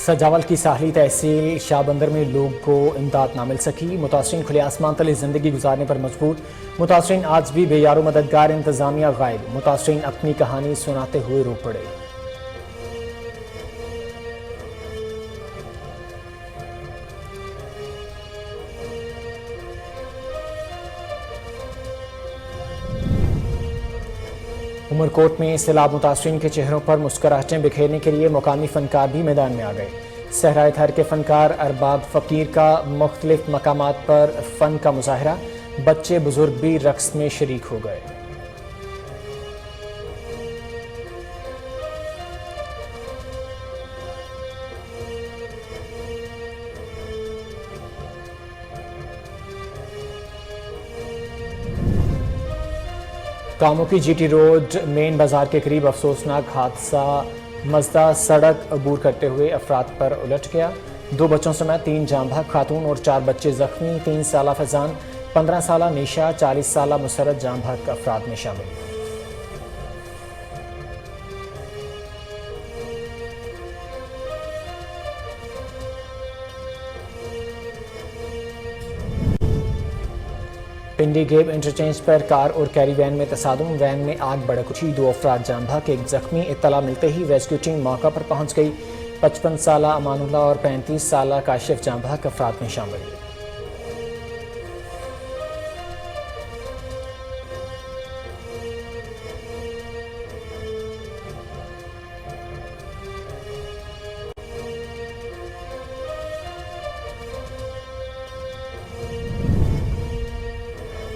سجاول کی ساحلی تحصیل شاہ بندر میں لوگ کو امداد نہ مل سکی، متاثرین کھلے آسمان تلے زندگی گزارنے پر مجبور، متاثرین آج بھی بے یار و مددگار، انتظامیہ غائب، متاثرین اپنی کہانی سناتے ہوئے رو پڑے۔ عمرکوٹ میں سیلاب متاثرین کے چہروں پر مسکراہٹیں بکھیرنے کے لیے مقامی فنکار بھی میدان میں آ گئے۔ صحرائے تھر کے فنکار ارباب فقیر کا مختلف مقامات پر فن کا مظاہرہ، بچے بزرگ بھی رقص میں شریک ہو گئے۔ کاموں کی جی ٹی روڈ مین بازار کے قریب افسوسناک حادثہ مزدہ سڑک عبور کرتے ہوئے افراد پر الٹ گیا۔ 2 بچوں سمیت 3 جاں بحق خاتون اور 4 بچے زخمی، 3 سالہ فیضان، 15 سالہ نیشا، 40 سالہ مسرت جاں بحق افراد میں شامل۔ پنڈی گیب انٹرچینج پر کار اور کیری وین میں تصادم، وین میں آگ بھڑک اٹھی، 2 افراد جاں بحق، 1 زخمی۔ اطلاع ملتے ہی ریسکیو ٹیم موقع پر پہنچ گئی، 55 سالہ امان اللہ اور 35 سالہ کاشف جاں بحق افراد میں شامل۔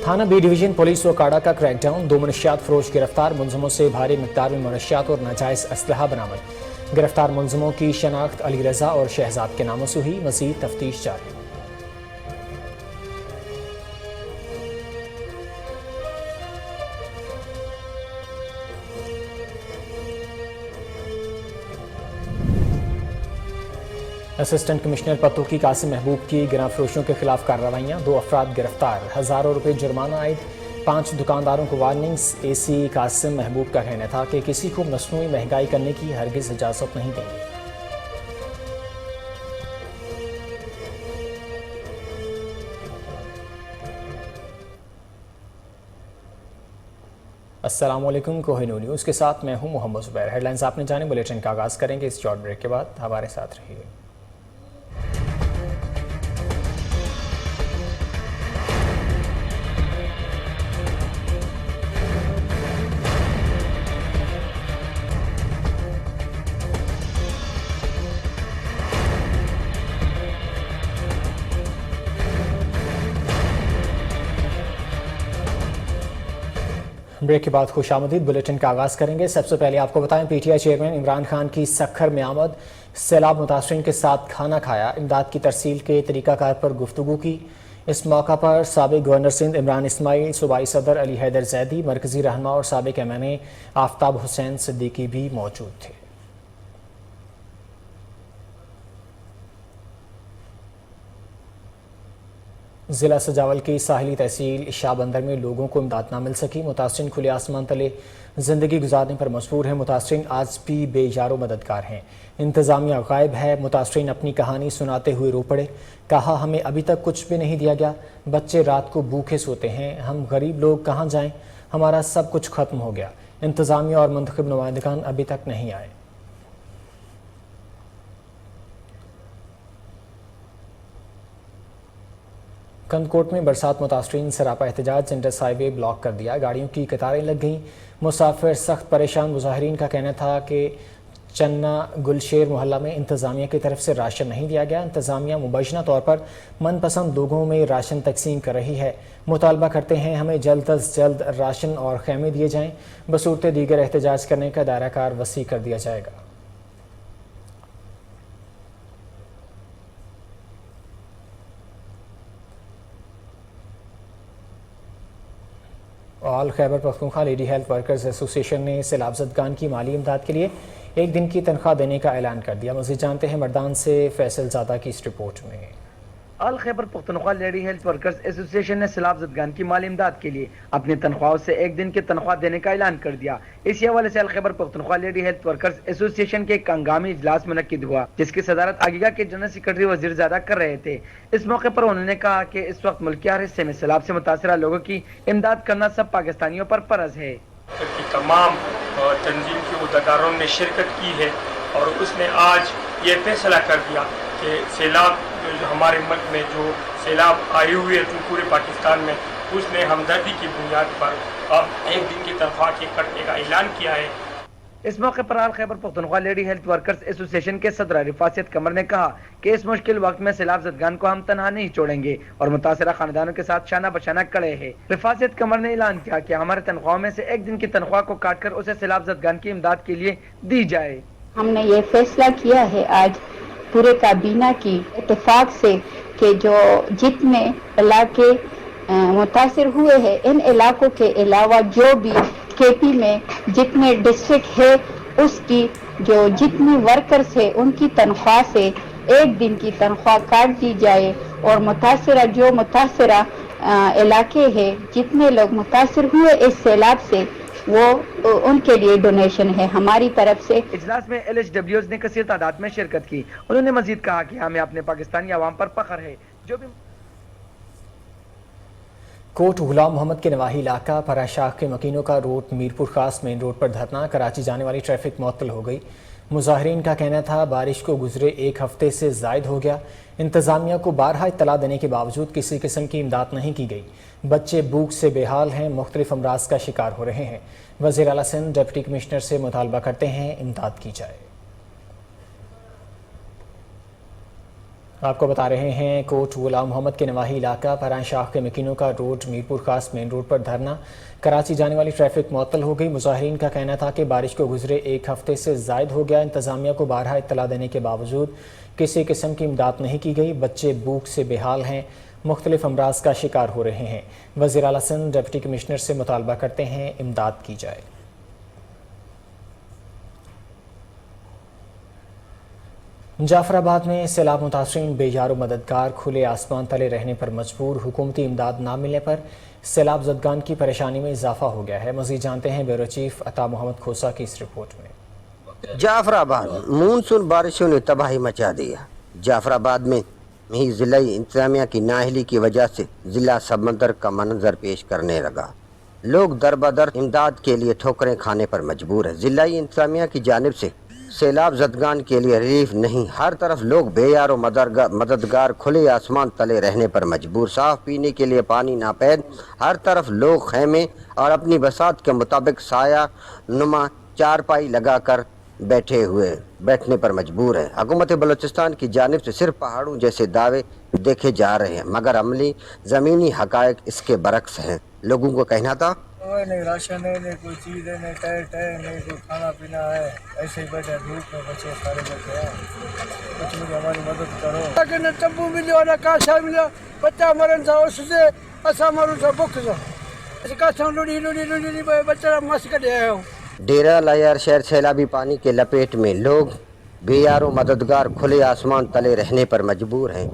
تھانہ بی ڈویژن پولیس وکاڑا کا کریک ڈاؤن، 2 منشیات فروش گرفتار، ملزموں سے بھاری مقدار میں منشیات اور ناجائز اسلحہ برآمد۔ گرفتار ملزموں کی شناخت علی رضا اور شہزاد کے ناموں سے ہوئی، مزید تفتیش جاری۔ اسسٹنٹ کمشنر پتوکی قاسم محبوب کی گراں فروشوں کے خلاف کارروائیاں، 2 افراد گرفتار، ہزاروں روپے جرمانہ عائد، 5 دکانداروں کو وارننگز۔ اے سی قاسم محبوب کا کہنا تھا کہ کسی کو مصنوعی مہنگائی کرنے کی ہرگز اجازت نہیں دیں گے۔ السلام علیکم، کوہ نور نیوز کے ساتھ میں ہوں محمد زبیر۔ ہیڈ لائنز آپ نے جانے، بلیٹن کا آغاز کریں گے اس شارٹ بریک کے بعد، ہمارے ساتھ رہیے۔ بریک کے بعد خوش آمدید، بلیٹن کا آغاز کریں گے۔ سب سے پہلے آپ کو بتائیں P T I chairman Imran Khan کی سکھر میں آمد، سیلاب متاثرین کے ساتھ کھانا کھایا، امداد کی ترسیل کے طریقہ کار پر گفتگو کی۔ اس موقع پر سابق گورنر سندھ عمران اسماعیل، صوبائی صدر علی حیدر زیدی، مرکزی رہنما اور سابق ایم این اے آفتاب حسین صدیقی بھی موجود تھے۔ ضلع سجاول کی ساحلی تحصیل شاہ بندر میں لوگوں کو امداد نہ مل سکی، متاثرین کھلے آسمان تلے زندگی گزارنے پر مجبور ہیں، متاثرین آج بھی بے یار و مددگار ہیں، انتظامیہ غائب ہے، متاثرین اپنی کہانی سناتے ہوئے رو پڑے، کہا ہمیں ابھی تک کچھ بھی نہیں دیا گیا، بچے رات کو بھوکے سوتے ہیں، ہم غریب لوگ کہاں جائیں، ہمارا سب کچھ ختم ہو گیا، انتظامیہ اور منتخب نمائندگان ابھی تک نہیں آئے۔ کندکوٹ میں برسات متاثرین سراپا احتجاج، انڈس ہائی وے بلاک کر دیا، گاڑیوں کی قطاریں لگ گئیں، مسافر سخت پریشان، مظاہرین کا کہنا تھا کہ چنا گلشیر محلہ میں انتظامیہ کی طرف سے راشن نہیں دیا گیا، انتظامیہ مبینہ طور پر من پسند لوگوں میں راشن تقسیم کر رہی ہے، مطالبہ کرتے ہیں ہمیں جلد از جلد راشن اور خیمے دیے جائیں، بصورت دیگر احتجاج کرنے کا دائرہ کار وسیع کر دیا جائے گا۔ آل Khyber Pakhtunkhwa lady health workers ایسوسی ایشن نے سیلاب زدگان کی مالی امداد کے لیے 1 دن کی تنخواہ دینے کا اعلان کر دیا۔ مزید جانتے ہیں مردان سے فیصل زادہ کی اس رپورٹ میں۔ آل Khyber Pakhtunkhwa lady health workers ایسوسی ایشن نے سیلاب زدگان کی مالی امداد کے لیے اپنی تنخواہوں سے ایک دن کی تنخواہ دینے کا اعلان کر دیا۔ اسی حوالے سے آل Khyber Pakhtunkhwa lady health workers ایسوسی ایشن کے ایک ہنگامی اجلاس منعقد ہوا، جس کی صدارت آگیگا کے جنرل سیکرٹری وزیر زادہ کر رہے تھے۔ اس موقع پر انہوں نے کہا کہ اس وقت ملک کے ہر حصے میں سیلاب سے متاثرہ لوگوں کی امداد کرنا سب پاکستانیوں پر فرض ہے۔ تمام تنظیم کے عہدیداروں نے شرکت کی ہے اور اس نے آج یہ فیصلہ کر دیا کہ سیلاب جو ہمارے ملک میں جو سیلاب آئے ہوئے ہیں پورے پاکستان میں، اس نے ہمدردی کی بنیاد پر اب ایک دن کی تنخواہ کے کٹنے کا اعلان کیا ہے۔ اس موقع پر آل Khyber Pakhtunkhwa lady health workers ایسوسی ایشن کے صدر رفاست قمر نے کہا کہ اس مشکل وقت میں سیلاب زدگان کو ہم تنہا نہیں چھوڑیں گے اور متاثرہ خاندانوں کے ساتھ شانہ بشانہ کھڑے ہیں۔ رفاست قمر نے اعلان کیا کہ ہمارے تنخواہوں میں سے ایک دن کی تنخواہ کو کاٹ کر اسے سیلاب زدگان کی امداد کے لیے دی جائے۔ ہم نے یہ فیصلہ کیا ہے آج پورے کابینہ کی اتفاق سے کہ جو جتنے علاقے متاثر ہوئے ہیں ان علاقوں کے علاوہ جو بھی کے پی میں جتنے ڈسٹرکٹ ہے اس کی جو جتنی ورکرز ہیں ان کی تنخواہ سے ایک دن کی تنخواہ کاٹ دی جائے اور متاثرہ علاقے ہیں جتنے لوگ متاثر ہوئے اس سیلاب سے وہ ان کے لیے ڈونیشن ہے ہماری طرف سے۔ اجلاس میں LHWs نے کثیر تعداد میں شرکت کی۔ انہوں نے مزید کہا کہ ہمیں اپنے پاکستانی عوام پر فخر ہے جو بھی کوٹ غلام محمد کے نواحی علاقہ پرا شاخ کے مکینوں کا روٹ میرپور خاص مین روڈ پر دھرنا، کراچی جانے والی ٹریفک معطل ہو گئی۔ مظاہرین کا کہنا تھا بارش کو گزرے ایک ہفتے سے زائد ہو گیا، انتظامیہ کو بارہا اطلاع دینے کے باوجود کسی قسم کی امداد نہیں کی گئی، بچے بھوک سے بے حال ہیں، مختلف امراض کا شکار ہو رہے ہیں۔ وزیر اعلیٰ سندھ ڈپٹی کمشنر سے مطالبہ کرتے ہیں امداد کی جائے۔ آپ کو بتا رہے ہیں کوٹ غلام محمد کے نواحی علاقہ پران شاخ کے مکینوں کا روڈ میرپور خاص مین روڈ پر دھرنا، کراچی جانے والی ٹریفک معطل ہو گئی۔ مظاہرین کا کہنا تھا کہ بارش کو گزرے ایک ہفتے سے زائد ہو گیا، انتظامیہ کو بارہا اطلاع دینے کے باوجود کسی قسم کی امداد نہیں کی گئی، بچے بھوک سے بے حال ہیں، مختلف امراض کا شکار ہو رہے ہیں۔ وزیر اعلیٰ سندھ ڈپٹی کمشنر سے مطالبہ کرتے ہیں امداد کی جائے۔ جعفر آباد میں سیلاب متاثرین بے یار و مددگار کھلے آسمان تلے رہنے پر مجبور، حکومتی امداد نہ ملنے پر سیلاب زدگان کی پریشانی میں اضافہ ہو گیا ہے۔ مزید جانتے ہیں بیورو چیف عطا محمد کھوسا کی اس رپورٹ میں۔ جعفر آباد مونسون بارشوں نے تباہی مچا دیا۔ جعفر آباد میں ہی ضلعی انتظامیہ کی نااہلی کی وجہ سے ضلع سمندر کا منظر پیش کرنے لگا، لوگ در بدر امداد کے لیے ٹھوکریں کھانے پر مجبور ہیں۔ ضلعی انتظامیہ کی جانب سے سیلاب زدگان کے لیے ریلیف نہیں، ہر طرف لوگ بے یار و مددگار کھلے آسمان تلے رہنے پر مجبور، صاف پینے کے لیے پانی ناپید، ہر طرف لوگ خیمے اور اپنی بساط کے مطابق سایہ نما چارپائی لگا کر بیٹھنے پر مجبور ہے۔ حکومت بلوچستان کی جانب سے صرف پہاڑوں جیسے دعوے دیکھے جا رہے ہیں مگر عملی زمینی حقائق اس کے برعکس ہیں۔ لوگوں کو کہنا تھا نہیں راشن ہے، نہیں کوئی چیز ہے، نہیں ٹائٹ ہے، نہیں کوئی کھانا پینا ہے، ایسے ہی بیٹھے دھوپ میں بچے سارے بیٹھے ہیں، کچھ مجھے ہماری مدد کرو۔ لیکن نہ تمبو ملو نہ کاشا ملو، بچہ مرن سا اس سے اسا مرن سا بک سا اس کاشا لڑی بچہ مس کڈے آیا ہوں۔ ڈیرہ لائر شہر سیلابی پانی کے لپیٹ میں، لوگ بے یار و مددگار کھلے آسمان تلے رہنے پر مجبور ہیں۔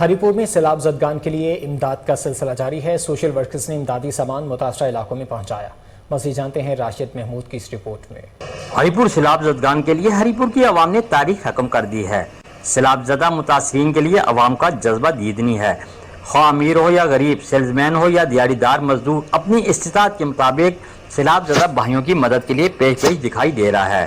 ہری پور میں سیلاب زدگان کے لیے امداد کا سلسلہ جاری ہے، سوشل ورکرز نے امدادی سامان متاثرہ علاقوں میں پہنچایا۔ مزید جانتے ہیں راشد محمود کی اس رپورٹ میں۔ ہری پور سیلاب زدگان کے لیے ہری پور کی عوام نے تاریخ رقم کر دی ہے۔ سیلاب زدہ متاثرین کے لیے عوام کا جذبہ دیدنی ہے، خواہ امیر ہو یا غریب، سیلز مین ہو یا دیہڑی دار مزدور، اپنی استطاعت کے مطابق سیلاب زدہ بھائیوں کی مدد کے لیے پیش دکھائی دے رہا ہے۔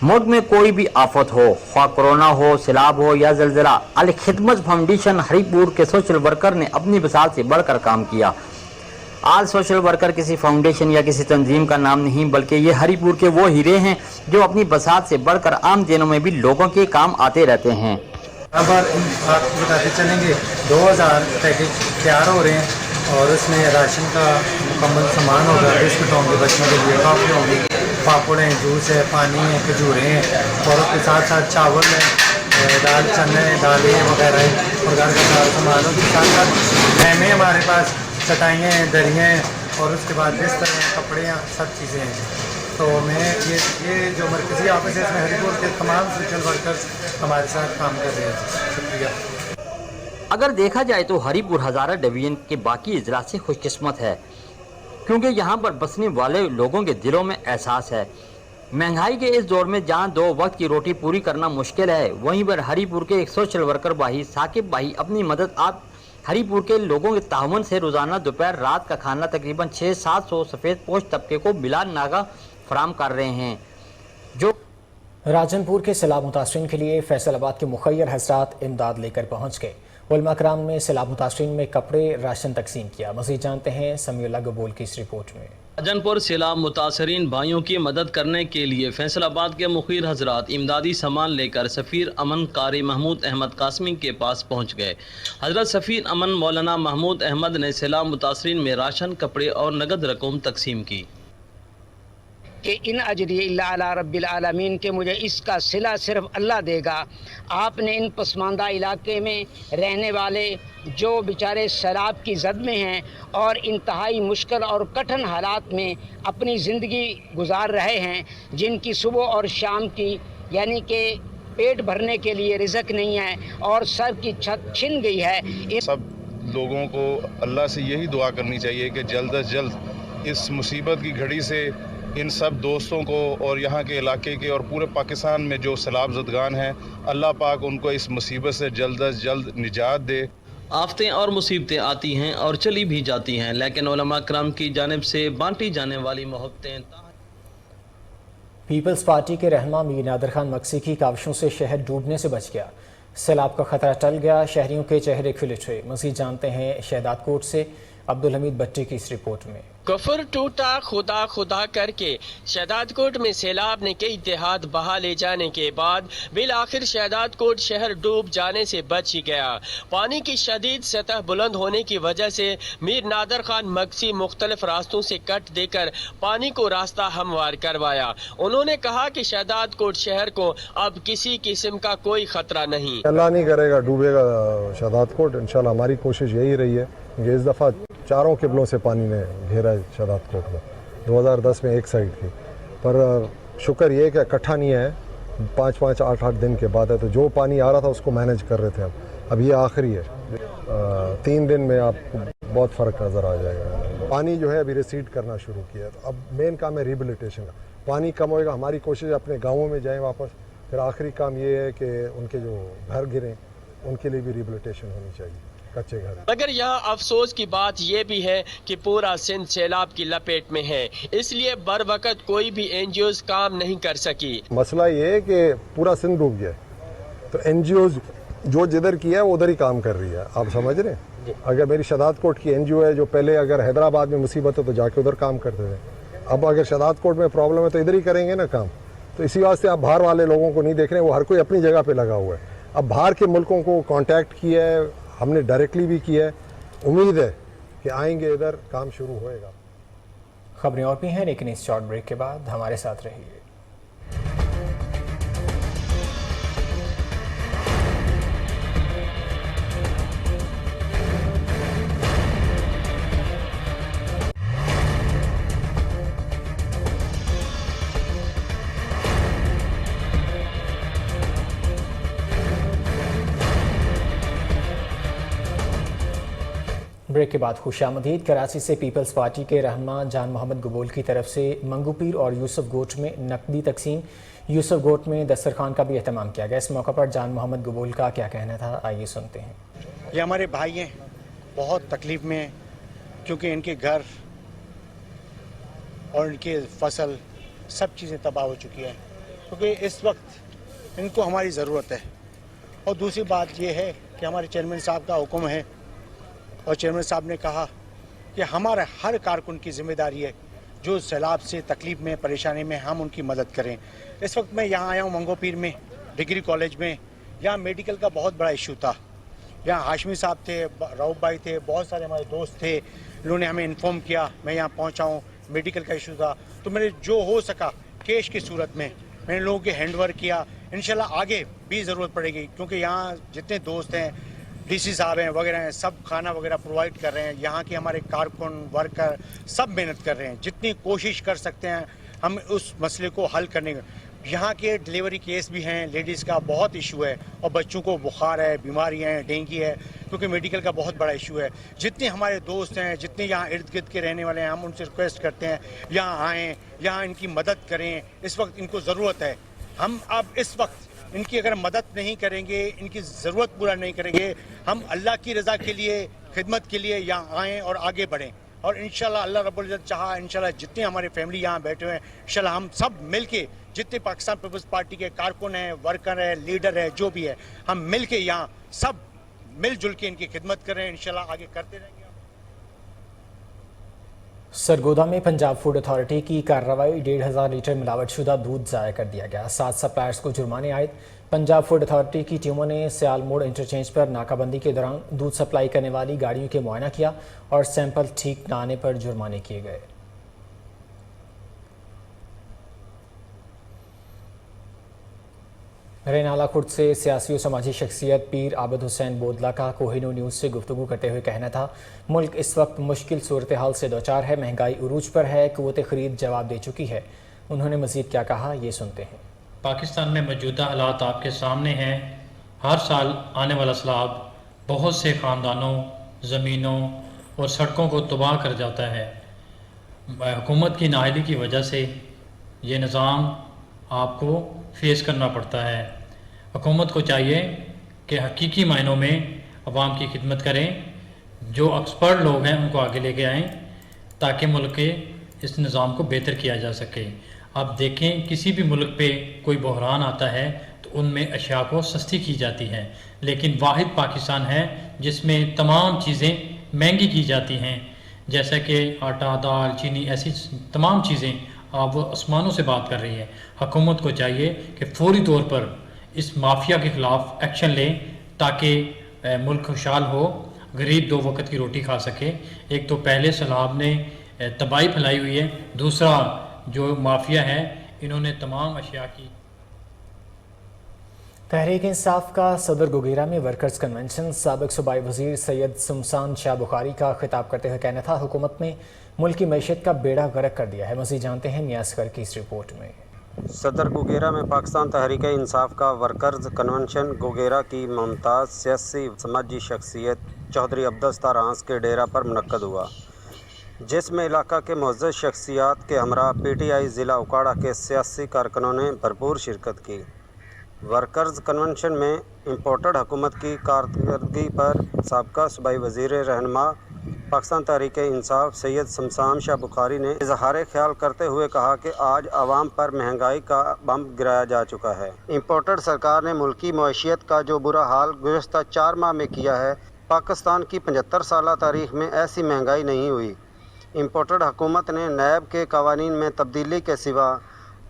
ملک میں کوئی بھی آفت ہو، خواہ کورونا ہو، سیلاب ہو یا زلزلہ، الخدمت فاؤنڈیشن ہری پور کے سوشل ورکر نے اپنی بساط سے بڑھ کر کام کیا۔ آل سوشل ورکر کسی فاؤنڈیشن یا کسی تنظیم کا نام نہیں بلکہ یہ ہری پور کے وہ ہیرے ہیں جو اپنی بساط سے بڑھ کر عام دنوں میں بھی لوگوں کے کام آتے رہتے ہیں۔ اب آپ کو بتاتے چلیں گے 2000 پیکج تیار ہو رہے ہیں اور اس میں راشن کا مکمل سامان ہوگا، بسکٹ ہوں گے بچوں کے لیے، کافی ہوں گی، پاپڑ ہیں، جوس ہے، پانی ہے، کھجوریں ہیں اور اس کے ساتھ ساتھ چاول ہے، دال چنے دالیں وغیرہ ہیں اور گھر کا سارا سامان ہو۔ اس کے ساتھ ساتھ خیمے ہمارے پاس، چٹائیاں ہیں، دریاں ہیں اور اس کے بعد بستر ہیں، کپڑے ہیں، سب چیزیں ہیں۔ तो मैं ये जो मरकज़ी ऑफिस है इसमें हरीपुर के तमाम सोशल वर्कर्स हमारे साथ काम कर रहे हैं। शुक्रिया। अगर देखा जाए तो हरीपुर हज़ारा डिवीजन के बाकी अजला से खुशकिस्मत है, क्योंकि यहाँ पर बसने वाले लोगों के दिलों में एहसास है। महंगाई के इस दौर में जहाँ 2 वक्त की रोटी पूरी करना मुश्किल है, वहीं पर हरीपुर के एक सोशल वर्कर भाई साकिब भाई अपनी मदद आप हरीपुर के लोगों के ताउन से रोज़ाना दोपहर रात का खाना तकरीबन 600-700 सफ़ेद पोश तबके को बिला नागा फराम कर रहे हैं। जो राजनपुर के सैलाब मुतासरीन के लिए फैसलाबाद के मुखय्यर हज़रात इमदाद लेकर पहुँच गए। उलमा कराम ने सैलाब मुतासरीन में कपड़े राशन तकसीम किया। मज़ीद जानते हैं समीउल्लाह गबूल की इस रिपोर्ट में। राजनपुर सैलाब मुतासरीन भाइयों की मदद करने के लिए फैसलाबाद के मुखिर हजरात इमदादी सामान लेकर सफ़ीर अमन कारी महमूद अहमद कासमी के पास पहुंच गए। हजरत सफ़ीर अमन मौलाना महमूद अहमद ने सैलाब मुतासरीन में राशन, कपड़े और नगद रकम तकसीम की कि इन अजरी इल्ला अला रब्बिल आलमीन के मुझे इसका सिला सिर्फ अल्लाह देगा। आपने इन पसमानदा इलाके में रहने वाले जो बेचारे सैलाब की जद में हैं और इंतहाई मुश्किल और कठिन हालात में अपनी ज़िंदगी गुजार रहे हैं, जिनकी सुबह और शाम की यानी कि पेट भरने के लिए रिज़्क नहीं है और सर की छत छिन गई है। सब लोगों को अल्लाह से यही दुआ करनी चाहिए कि जल्द अज जल्द इस मुसीबत की घड़ी से इन सब दोस्तों को और यहाँ के इलाके के और पूरे पाकिस्तान में जो सैलाब ज़दगान हैं, अल्लाह पाक उनको इस मुसीबत से जल्द अज जल्द निजात दे। आफतें और मुसीबतें आती हैं और चली भी जाती हैं, लेकिन उलमा कराम की जानिब से बांटी जाने वाली मोहब्बतें। पीपल्स पार्टी के रहनुमा मीर नादिर खान मक्सी की काविशों से शहर डूबने से बच गया। सैलाब का खतरा टल गया, शहरियों के चेहरे खिल उठे। मज़ीद जानते हैं शहदाद कोट से अब्दुल हमीद भट्टी की इस रिपोर्ट में। कफर टूटा खुदा खुदा करके शहदाद कोट में सैलाब ने कई देहात बहा ले जाने के बाद बिल आखिर शहदाद कोट शहर डूब जाने से बच ही गया। पानी की शदीद सतह बुलंद होने की वजह से मीर नादिर खान मक्सी मुख्तलिफ रास्तों से कट देकर पानी को रास्ता हमवार करवाया। उन्होंने कहा कि शहदाद कोट शहर को अब किसी किस्म का कोई खतरा नहीं। अल्लाह नहीं करेगा डूबेगा शहदाद कोट। इंशाल्लाह हमारी कोशिश यही रही है कि इस दफ़ा चारों किबलों से पानी ने घेरा है शहदाद कोट को। 2010 में एक साइड थी, पर शुक्र ये कि इकट्ठा नहीं है, 5-5, 8-8 दिन के बाद है, तो जो पानी आ रहा था उसको मैनेज कर रहे थे। अब ये आखिरी है, 3 दिन में आपको बहुत फ़र्क नज़र आ जाएगा। पानी जो है अभी रिसीड करना शुरू किया, तो अब मेन काम है रिहेबिलिटेशन का। पानी कम होएगा, हमारी कोशिश अपने गाँवों में जाएँ वापस। फिर आखिरी काम ये है कि उनके जो घर गिरे उनके लिए भी रिहेबिलिटेशन होनी चाहिए, कच्चे घर। मगर यहाँ अफसोस की बात यह भी है कि पूरा सिंध सैलाब की लपेट में है, इसलिए बर वक्त कोई भी NGOs काम नहीं कर सकी। मसला ये है कि पूरा सिंध डूब गया, तो NGOs जो जिधर किया है वो उधर ही काम कर रही है। आप समझ रहे हैं? अगर मेरी शहदाद कोट की NGO है जो पहले अगर हैदराबाद में मुसीबत है तो जाके उधर काम करते थे, अब अगर शहदाद कोट में प्रॉब्लम है तो इधर ही करेंगे ना काम। तो इसी वास्ते आप बाहर वाले लोगों को नहीं देख रहे हैं, वो हर कोई अपनी जगह पे लगा हुआ है। अब बाहर के मुल्कों को कांटेक्ट किया है, हमने डायरेक्टली भी किया है, उम्मीद है कि आएंगे इधर काम शुरू होएगा। खबरें और भी हैं, लेकिन इस शॉर्ट ब्रेक के बाद हमारे साथ रहिए। ब्रेक के बाद खुशामदीद। कराची से पीपल्स पार्टी के रहनुमा जान मोहम्मद गबूल की तरफ से मंगूपीर और यूसुफ गोट में नकदी तकसीम, यूसुफ गोट में दस्तरखान का भी एहतमाम किया गया। इस मौका पर जान मोहम्मद गबूल का क्या कहना था, आइए सुनते हैं। ये हमारे भाई हैं, बहुत तकलीफ में हैं, क्योंकि इनके घर और इनके फसल सब चीज़ें तबाह हो चुकी हैं, क्योंकि इस वक्त इनको हमारी ज़रूरत है। और दूसरी बात ये है कि हमारे चेयरमैन साहब का हुक्म है और चेयरमैन साहब ने कहा कि हमारा हर कारकुन की जिम्मेदारी है जो सैलाब से तकलीफ़ में परेशानी में हम उनकी मदद करें। इस वक्त मैं यहाँ आया हूँ मंगोपीर में डिग्री कॉलेज में। यहाँ मेडिकल का बहुत बड़ा इशू था। यहाँ हाशमी साहब थे, राउफ भाई थे, बहुत सारे हमारे दोस्त थे, इन्होंने हमें इन्फॉर्म किया। मैं यहाँ पहुँचा हूँ, मेडिकल का इशू था, तो मैंने जो हो सका कैश की सूरत में मैंने लोगों के हैंडवर्क किया। इंशाल्लाह आगे भी ज़रूरत पड़ेगी, क्योंकि यहाँ जितने दोस्त हैं, DC साहब हैं वगैरह हैं, सब खाना वगैरह प्रोवाइड कर रहे हैं। यहाँ के हमारे कारकुन वर्कर सब मेहनत कर रहे हैं, जितनी कोशिश कर सकते हैं हम उस मसले को हल करने का। यहाँ के डिलीवरी केस भी हैं, लेडीज़ का बहुत इशू है, और बच्चों को बुखार है, बीमारियाँ हैं, डेंगू है, क्योंकि मेडिकल का बहुत बड़ा इशू है। जितने हमारे दोस्त हैं, जितने यहाँ इर्द गिर्द के रहने वाले हैं, हम उनसे रिक्वेस्ट करते हैं यहाँ आएँ, यहाँ इनकी मदद करें। इस वक्त इनको ज़रूरत है। हम अब इस वक्त इनकी अगर मदद नहीं करेंगे, इनकी ज़रूरत पूरा नहीं करेंगे, हम अल्लाह की रज़ा के लिए, खिदमत के लिए यहाँ आएँ और आगे बढ़ें। और इंशाल्लाह अल्लाह रब्बुल इज़्ज़त चाहा, इंशाल्लाह जितने हमारे फैमिली यहाँ बैठे हुए हैं, इंशाल्लाह हम सब मिल के, जितने पाकिस्तान पीपल्स पार्टी के कारकुन हैं, वर्कर हैं, लीडर है, जो भी है, हम मिल के यहाँ सब मिलजुल के इनकी खिदमत करें, इंशाल्लाह आगे करते रहेंगे। सरगोदा में पंजाब फूड अथॉरिटी की कार्रवाई, 1,500 लीटर मिलावटशुदा दूध ज़ाया कर दिया गया। 7 सप्लायर्स को जुर्माने आए। पंजाब फूड अथॉरिटी की टीमों ने सियाल मोड़ इंटरचेंज पर नाकाबंदी के दौरान दूध सप्लाई करने वाली गाड़ियों के मुआयना किया और सैंपल ठीक न आने पर जुर्माने किए गए। रेनाला खुर्द से सियासी और समाजी शख्सियत पीर आबिद हुसैन बोदला का कोहिनूर न्यूज़ से गुफ्तगू करते हुए कहना था, मुल्क इस वक्त मुश्किल सूरत हाल से दो चार है, महंगाई उरूज पर है, क़ुव्वत ख़रीद जवाब दे चुकी है। उन्होंने मज़ीद क्या कहा, ये सुनते हैं। पाकिस्तान में मौजूदा हालात आपके सामने हैं। हर साल आने वाला सैलाब बहुत से ख़ानदानों, ज़मीनों और सड़कों को तबाह कर जाता है। हुकूमत की नाअहली की वजह से ये निज़ाम आपको फेस करना पड़ता है। हुकूमत को चाहिए कि हकीकी मायनों में अवाम की खिदमत करें, जो एक्सपर्ट लोग हैं उनको आगे लेके आएँ ताकि मुल्क के इस निज़ाम को बेहतर किया जा सके। आप देखें, किसी भी मुल्क पे कोई बहरान आता है तो उनमें अशिया को सस्ती की जाती हैं, लेकिन वाहिद पाकिस्तान है जिसमें तमाम चीज़ें महंगी की जाती हैं, जैसा कि आटा, दाल, चीनी, ऐसी तमाम चीज़ें आप वो आसमानों से बात कर रही है। हुकूमत को चाहिए कि फौरी तौर पर इस माफिया के ख़िलाफ़ एक्शन लें ताकि मुल्क खुशहाल हो, गरीब 2 वक्त की रोटी खा सके। एक तो पहले सैलाब ने तबाही फैलाई हुई है, दूसरा जो माफिया है इन्होंने तमाम अशिया की। तहरीक इंसाफ का सदर गोगेरा में वर्कर्स कन्वेंशन, साबिक सूबाई वज़ीर सैयद शमशान शाह बुखारी का खिताब करते हुए कहना था, हुकूमत ने मुल्क की मैशत का बेड़ा गर्क कर दिया है। मज़ीद जानते हैं नियाज़कर की इस रिपोर्ट में। सदर गोगेरा में पाकिस्तान तहरीक इंसाफ का वर्कर्स कन्वेंशन गोगेरा की मुमताज़ सियासी समाजी शख्सियत चौधरी अब्दुस्तार आंस के डेरा पर मुनक्कद हुआ, जिसमें इलाका के मुअज़्ज़ज़ शख्सियात के हमरा PTI ज़िला उकाड़ा के सियासी कारकुनों ने भरपूर शिरकत की। वर्कर्स कन्वेंशन में इम्पोर्टेड हुकूमत की कारकर्दगी पर साबका सूबाई वज़ीर रहनुमा पाकिस्तान तहरीक इंसाफ सैयद शमशान शाह बुखारी ने इजहार ख्याल करते हुए कहा कि आज आवाम पर महंगाई का बम गिराया जा चुका है। इम्पोर्टेड सरकार ने मुल्की मईशियत का जो बुरा हाल गुज़श्ता 4 माह में किया है, पाकिस्तान की 75 साला तारीख में ऐसी महंगाई नहीं हुई। इम्पोर्टेड हुकूमत ने नैब के कवानीन में तब्दीली के सिवा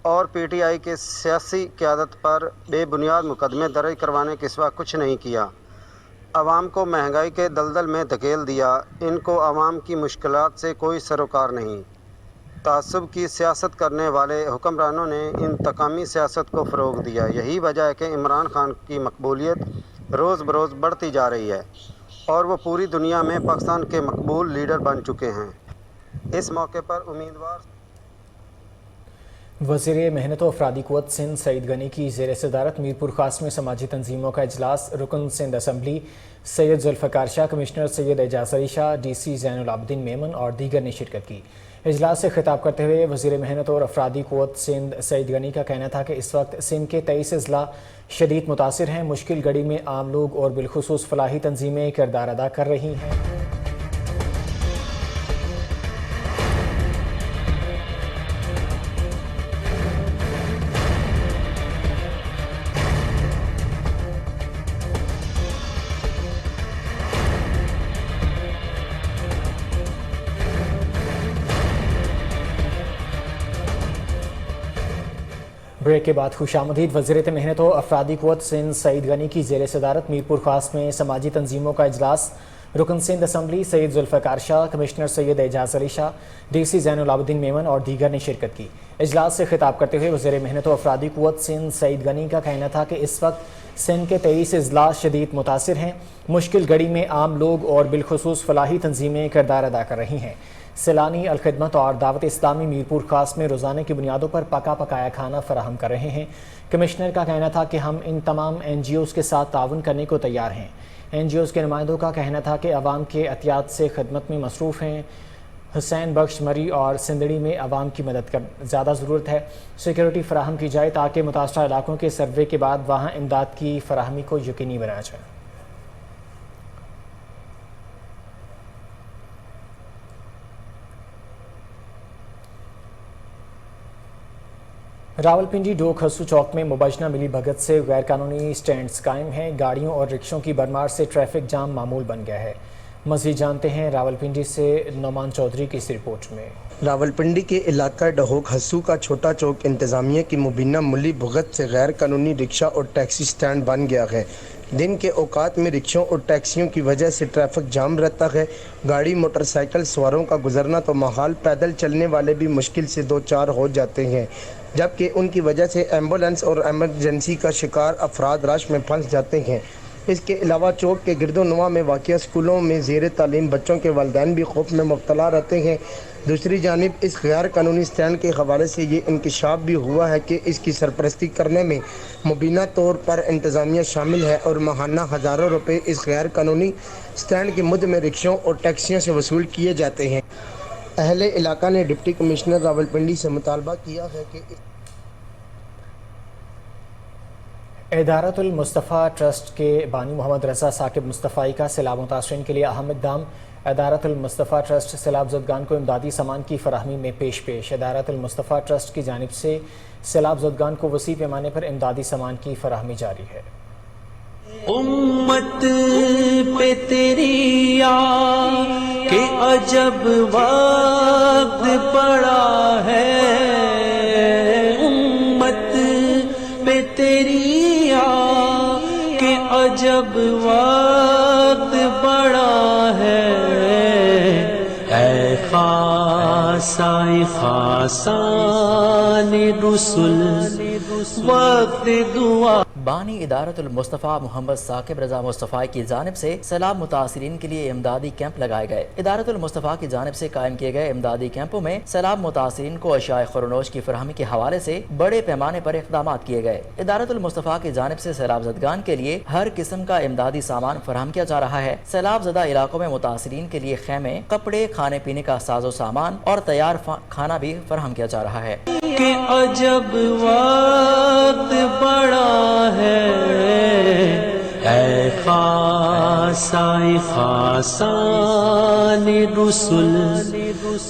और PTI के सियासी क़यादत पर बेबुनियाद मुकदमे दर्ज करवाने के सिवा कुछ नहीं किया। आवाम को महंगाई के दलदल में धकेल दिया। इनको आवाम की मुश्किलात से कोई सरोकार नहीं। तासुब की सियासत करने वाले हुक्मरानों ने इंतकामी सियासत को फ़रोग़ दिया। यही वजह है कि इमरान खान की मकबूलियत रोज़ बरोज़ बढ़ती जा रही है और वो पूरी दुनिया में पाकिस्तान के मकबूल लीडर बन चुके हैं। इस मौके पर उम्मीदवार वज़ीर मेहनत और अफरादी क़ुव्वत सिंध सईद गनी की ज़ेर सदारत मीरपुर खास में समाजी तंजीमों का इजलास, रुकन सिंध असम्बली सैयद जुल्फ़कार शाह, कमिश्नर सैयद एजाज़ अली शाह, DC ज़ैनुल आबिदीन मेमन और दीगर ने शिरकत की। इजलास से खिताब करते हुए वज़ीर मेहनत और अफरादी क़ुव्वत सिंध सईद गनी का कहना था कि इस वक्त सिंध के 23 अज़ला शदीद मुतासिर हैं। मुश्किल घड़ी में आम लोग और बिलखुसूस फलाही तंजीमें किरदार अदा कर रही हैं। ब्रेक के बाद खुशामदीद। वज़ीर मेहनत और अफरादी क़ुव्वत सिंध सईद गनी की ज़ेर सदारत मीरपुर खास में समाजी तंजीमों का इजलास, रुकन सिंध असम्बली सैयद जुल्फ़कार शाह, कमिश्नर सैयद एजाज़ अली शाह, DC ज़ैनुल आबिदीन मेमन और दीगर ने शिरकत की। इजलास से खिताब करते हुए वज़ीर मेहनत और अफरादी क़ुव्वत सिंध सईद गनी का कहना था कि इस वक्त सिंध के 23 अज़ला शदीद मुतासिर हैं। मुश्किल घड़ी में आम लोग और बिलखुसूस फलाही तंजीमें किरदार अदा कर रही हैं। سیلانی الخدمت اور دعوت اسلامی میرپور خاص میں روزانہ کی بنیادوں پر پکا پکایا کھانا فراہم کر رہے ہیں۔ کمشنر کا کہنا تھا کہ ہم ان تمام NGOs کے ساتھ تعاون کرنے کو تیار ہیں۔ NGOs کے نمائندوں کا کہنا تھا کہ عوام کے احتیاط سے خدمت میں مصروف ہیں۔ حسین بخش مری اور سندڑی میں عوام کی مدد کا زیادہ ضرورت ہے۔ سیکیورٹی فراہم کی جائے تاکہ متاثرہ علاقوں کے سروے کے بعد وہاں امداد کی فراہمی کو یقینی بنایا جائے۔ راولپنڈی ڈوک ہسو چوک میں مبینہ ملی بھگت سے غیر قانونی سٹینڈز قائم ہیں۔ گاڑیوں اور رکشوں کی بھرمار سے ٹریفک جام معمول بن گیا ہے۔ مزید جانتے ہیں راولپنڈی سے نعمان چودھری کی اس رپورٹ میں۔ راولپنڈی کے علاقہ ڈہوک ہسو کا چھوٹا چوک انتظامیہ کی مبینہ ملی بھگت سے غیر قانونی رکشہ اور ٹیکسی سٹینڈ بن گیا ہے۔ دن کے اوقات میں رکشوں اور ٹیکسیوں کی وجہ سے ٹریفک جام رہتا ہے۔ گاڑی موٹر سائیکل سواروں کا گزرنا تو محال، پیدل چلنے والے بھی مشکل سے دو چار ہو جاتے ہیں، جبکہ ان کی وجہ سے ایمبولینس اور ایمرجنسی کا شکار افراد رش میں پھنس جاتے ہیں۔ اس کے علاوہ چوک کے گرد و نواح میں واقع اسکولوں میں زیر تعلیم بچوں کے والدین بھی خوف میں مبتلا رہتے ہیں۔ دوسری جانب اس غیر قانونی سٹینڈ کے حوالے سے یہ انکشاف بھی ہوا ہے کہ اس کی سرپرستی کرنے میں مبینہ طور پر انتظامیہ شامل ہے اور ماہانہ ہزاروں روپے اس غیر قانونی سٹینڈ کی مد میں رکشوں اور ٹیکسیوں سے وصول کیے جاتے ہیں۔ اہل علاقہ نے ڈپٹی کمشنر راولپنڈی سے مطالبہ کیا ہے کہ ادارت المصطفیٰ ٹرسٹ کے بانی محمد رضا ثاقب مصطفی کا سیلاب متاثرین کے لیے اہم اقدام۔ ادارت المصطفیٰ ٹرسٹ سیلاب زدگان کو امدادی سامان کی فراہمی میں پیش۔ ادارت المصطفیٰ ٹرسٹ کی جانب سے سیلاب زدگان کو وسیع پیمانے پر امدادی سامان کی فراہمی جاری ہے۔ امت پہ تیری کہ عجب وقت پڑا ہے، امت پہ تیری کہ عجب وقت پڑا ہے، اے خاصائے خاصان رسل وقت دعا۔ بانی ادارت المصطفیٰ محمد ثاقب رضا مصطفی کی جانب سے سیلاب متاثرین کے لیے امدادی کیمپ لگائے گئے۔ ادارت المصطفیٰ کی جانب سے قائم کیے گئے امدادی کیمپوں میں سیلاب متاثرین کو اشیاء خورنوش کی فراہمی کے حوالے سے بڑے پیمانے پر اقدامات کیے گئے۔ ادارت المصطفیٰ کی جانب سے سیلاب زدگان کے لیے ہر قسم کا امدادی سامان فراہم کیا جا رہا ہے۔ سیلاب زدہ علاقوں میں متاثرین کے لیے خیمے، کپڑے، کھانے پینے کا ساز و سامان اور تیار کھانا بھی فراہم کیا جا رہا ہے۔ کہ عجب وقت پڑا ہے، اے خاصائے خاصان رسل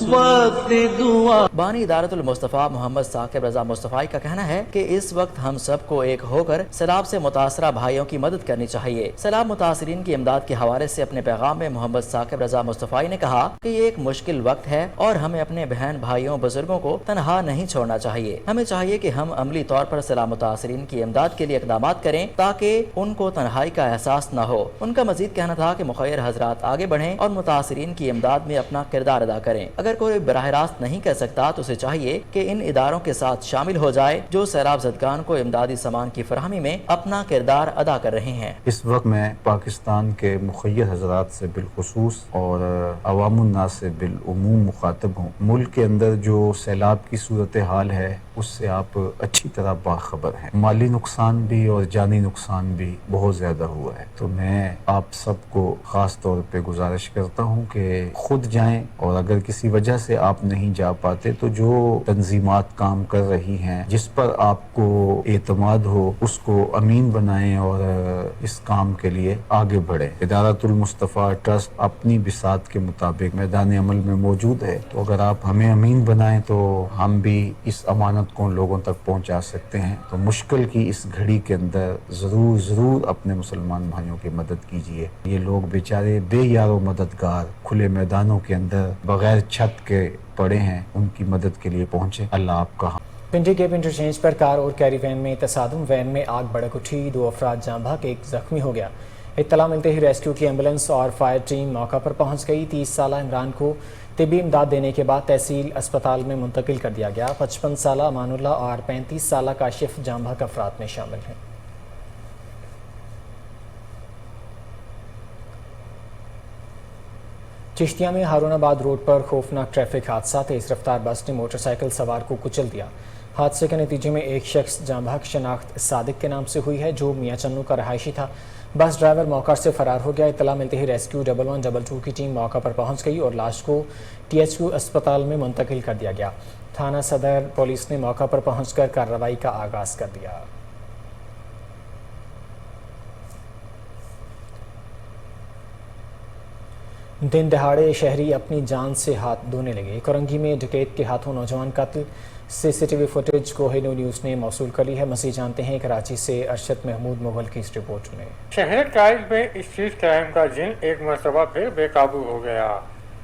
وقت دعا۔ بانی ادارت المصطفیٰ محمد ثاقب رضا مصطفی کا کہنا ہے کہ اس وقت ہم سب کو ایک ہو کر سیلاب سے متاثرہ بھائیوں کی مدد کرنی چاہیے۔ سیلاب متاثرین کی امداد کے حوالے سے اپنے پیغام میں محمد ثاقب رضا مصطفی نے کہا کہ یہ ایک مشکل وقت ہے اور ہمیں اپنے بہن بھائیوں بزرگوں کو تنہا نہیں چھوڑنا چاہیے۔ ہمیں چاہیے کہ ہم عملی طور پر سیلاب متاثرین کی امداد کے لیے اقدامات کریں تاکہ ان کو تنہائی کا احساس نہ ہو۔ ان کا مزید کہنا تھا کہ مخیر حضرات آگے بڑھیں اور متاثرین کی امداد میں اپنا کردار ادا کریں۔ اگر کوئی براہ راست نہیں کر سکتا تو اسے چاہیے کہ ان اداروں کے ساتھ شامل ہو جائے جو سیلاب زدگان کو امدادی سامان کی فراہمی میں اپنا کردار ادا کر رہے ہیں۔ اس وقت میں پاکستان کے مخیر حضرات سے بالخصوص اور عوام الناس سے بالعموم مخاطب ہوں۔ ملک کے اندر جو سیلاب کی صورتحال ہے اس سے آپ اچھی طرح باخبر ہیں۔ مالی نقصان بھی اور جانی نقصان بھی بہت زیادہ ہوا ہے، تو میں آپ سب کو خاص طور پہ گزارش کرتا ہوں کہ خود جائیں، اور اگر کسی وجہ سے آپ نہیں جا پاتے تو جو تنظیمات کام کر رہی ہیں جس پر آپ کو اعتماد ہو اس کو امین بنائیں اور اس کام کے لیے آگے بڑھیں۔ ادارت المصطفیٰ ٹرسٹ اپنی بساط کے مطابق میدان عمل میں موجود ہے، تو اگر آپ ہمیں امین بنائیں تو ہم بھی اس امانت کو لوگوں تک پہنچا سکتے ہیں۔ تو مشکل کی اس گھڑی کے اندر ضرور اپنے مسلمان بھائیوں کی مدد کیجیے۔ یہ لوگ بیچارے بے یار و مددگار کھلے میدانوں کے اندر بغیر چھت کے پڑے ہیں، ان کی مدد کے لیے پہنچے۔ اللہ آپ کا پنڈی گیپ انٹرچینج پر کار اور کیری وین میں تصادم، وین میں آگ بھڑک اٹھی، 2 افراد جاں بحق، 1 زخمی ہو گیا۔ اطلاع ملتے ہی ریسکیو کی ایمبولینس اور فائر ٹیم موقع پر پہنچ گئی۔ 30 سالہ عمران کو طبی امداد دینے کے بعد تحصیل اسپتال میں منتقل کر دیا گیا۔ 55 سالہ امان اللہ اور 35 سالہ کاشف جاں بحق افراد میں شامل ہیں۔ चिश्तिया में हारूनाबाद रोड पर खौफनाक ट्रैफिक हादसा, तेज रफ्तार बस ने मोटरसाइकिल सवार को कुचल दिया। हादसे के नतीजे में एक शख्स जाँ बहक शनाख्त सादिक के नाम से हुई है, जो मियाँ चन्नू का रहायशी था। बस ड्राइवर मौका से फरार हो गया। इत्तला मिलते ही रेस्क्यू 112 की टीम मौका पर पहुंच गई और लाश को THQ अस्पताल में मुंतकिल कर दिया गया। थाना सदर पुलिस ने मौका पर पहुंचकर कार्रवाई का आगाज कर दिया। दिन दहाड़े शहरी अपनी जान से हाथ धोने लगे। कोरंगी में डकैत के हाथों नौजवान कत्ल। CCTV फुटेज कोहिनूर न्यूज़ ने मौसूल कर ली है। मज़ीद जानते हैं कराची से अरशद महमूद मुगल की इस रिपोर्ट में। शहर टाइल में स्ट्रीट क्राइम का जिन एक मरतबा फिर बेकाबू हो गया।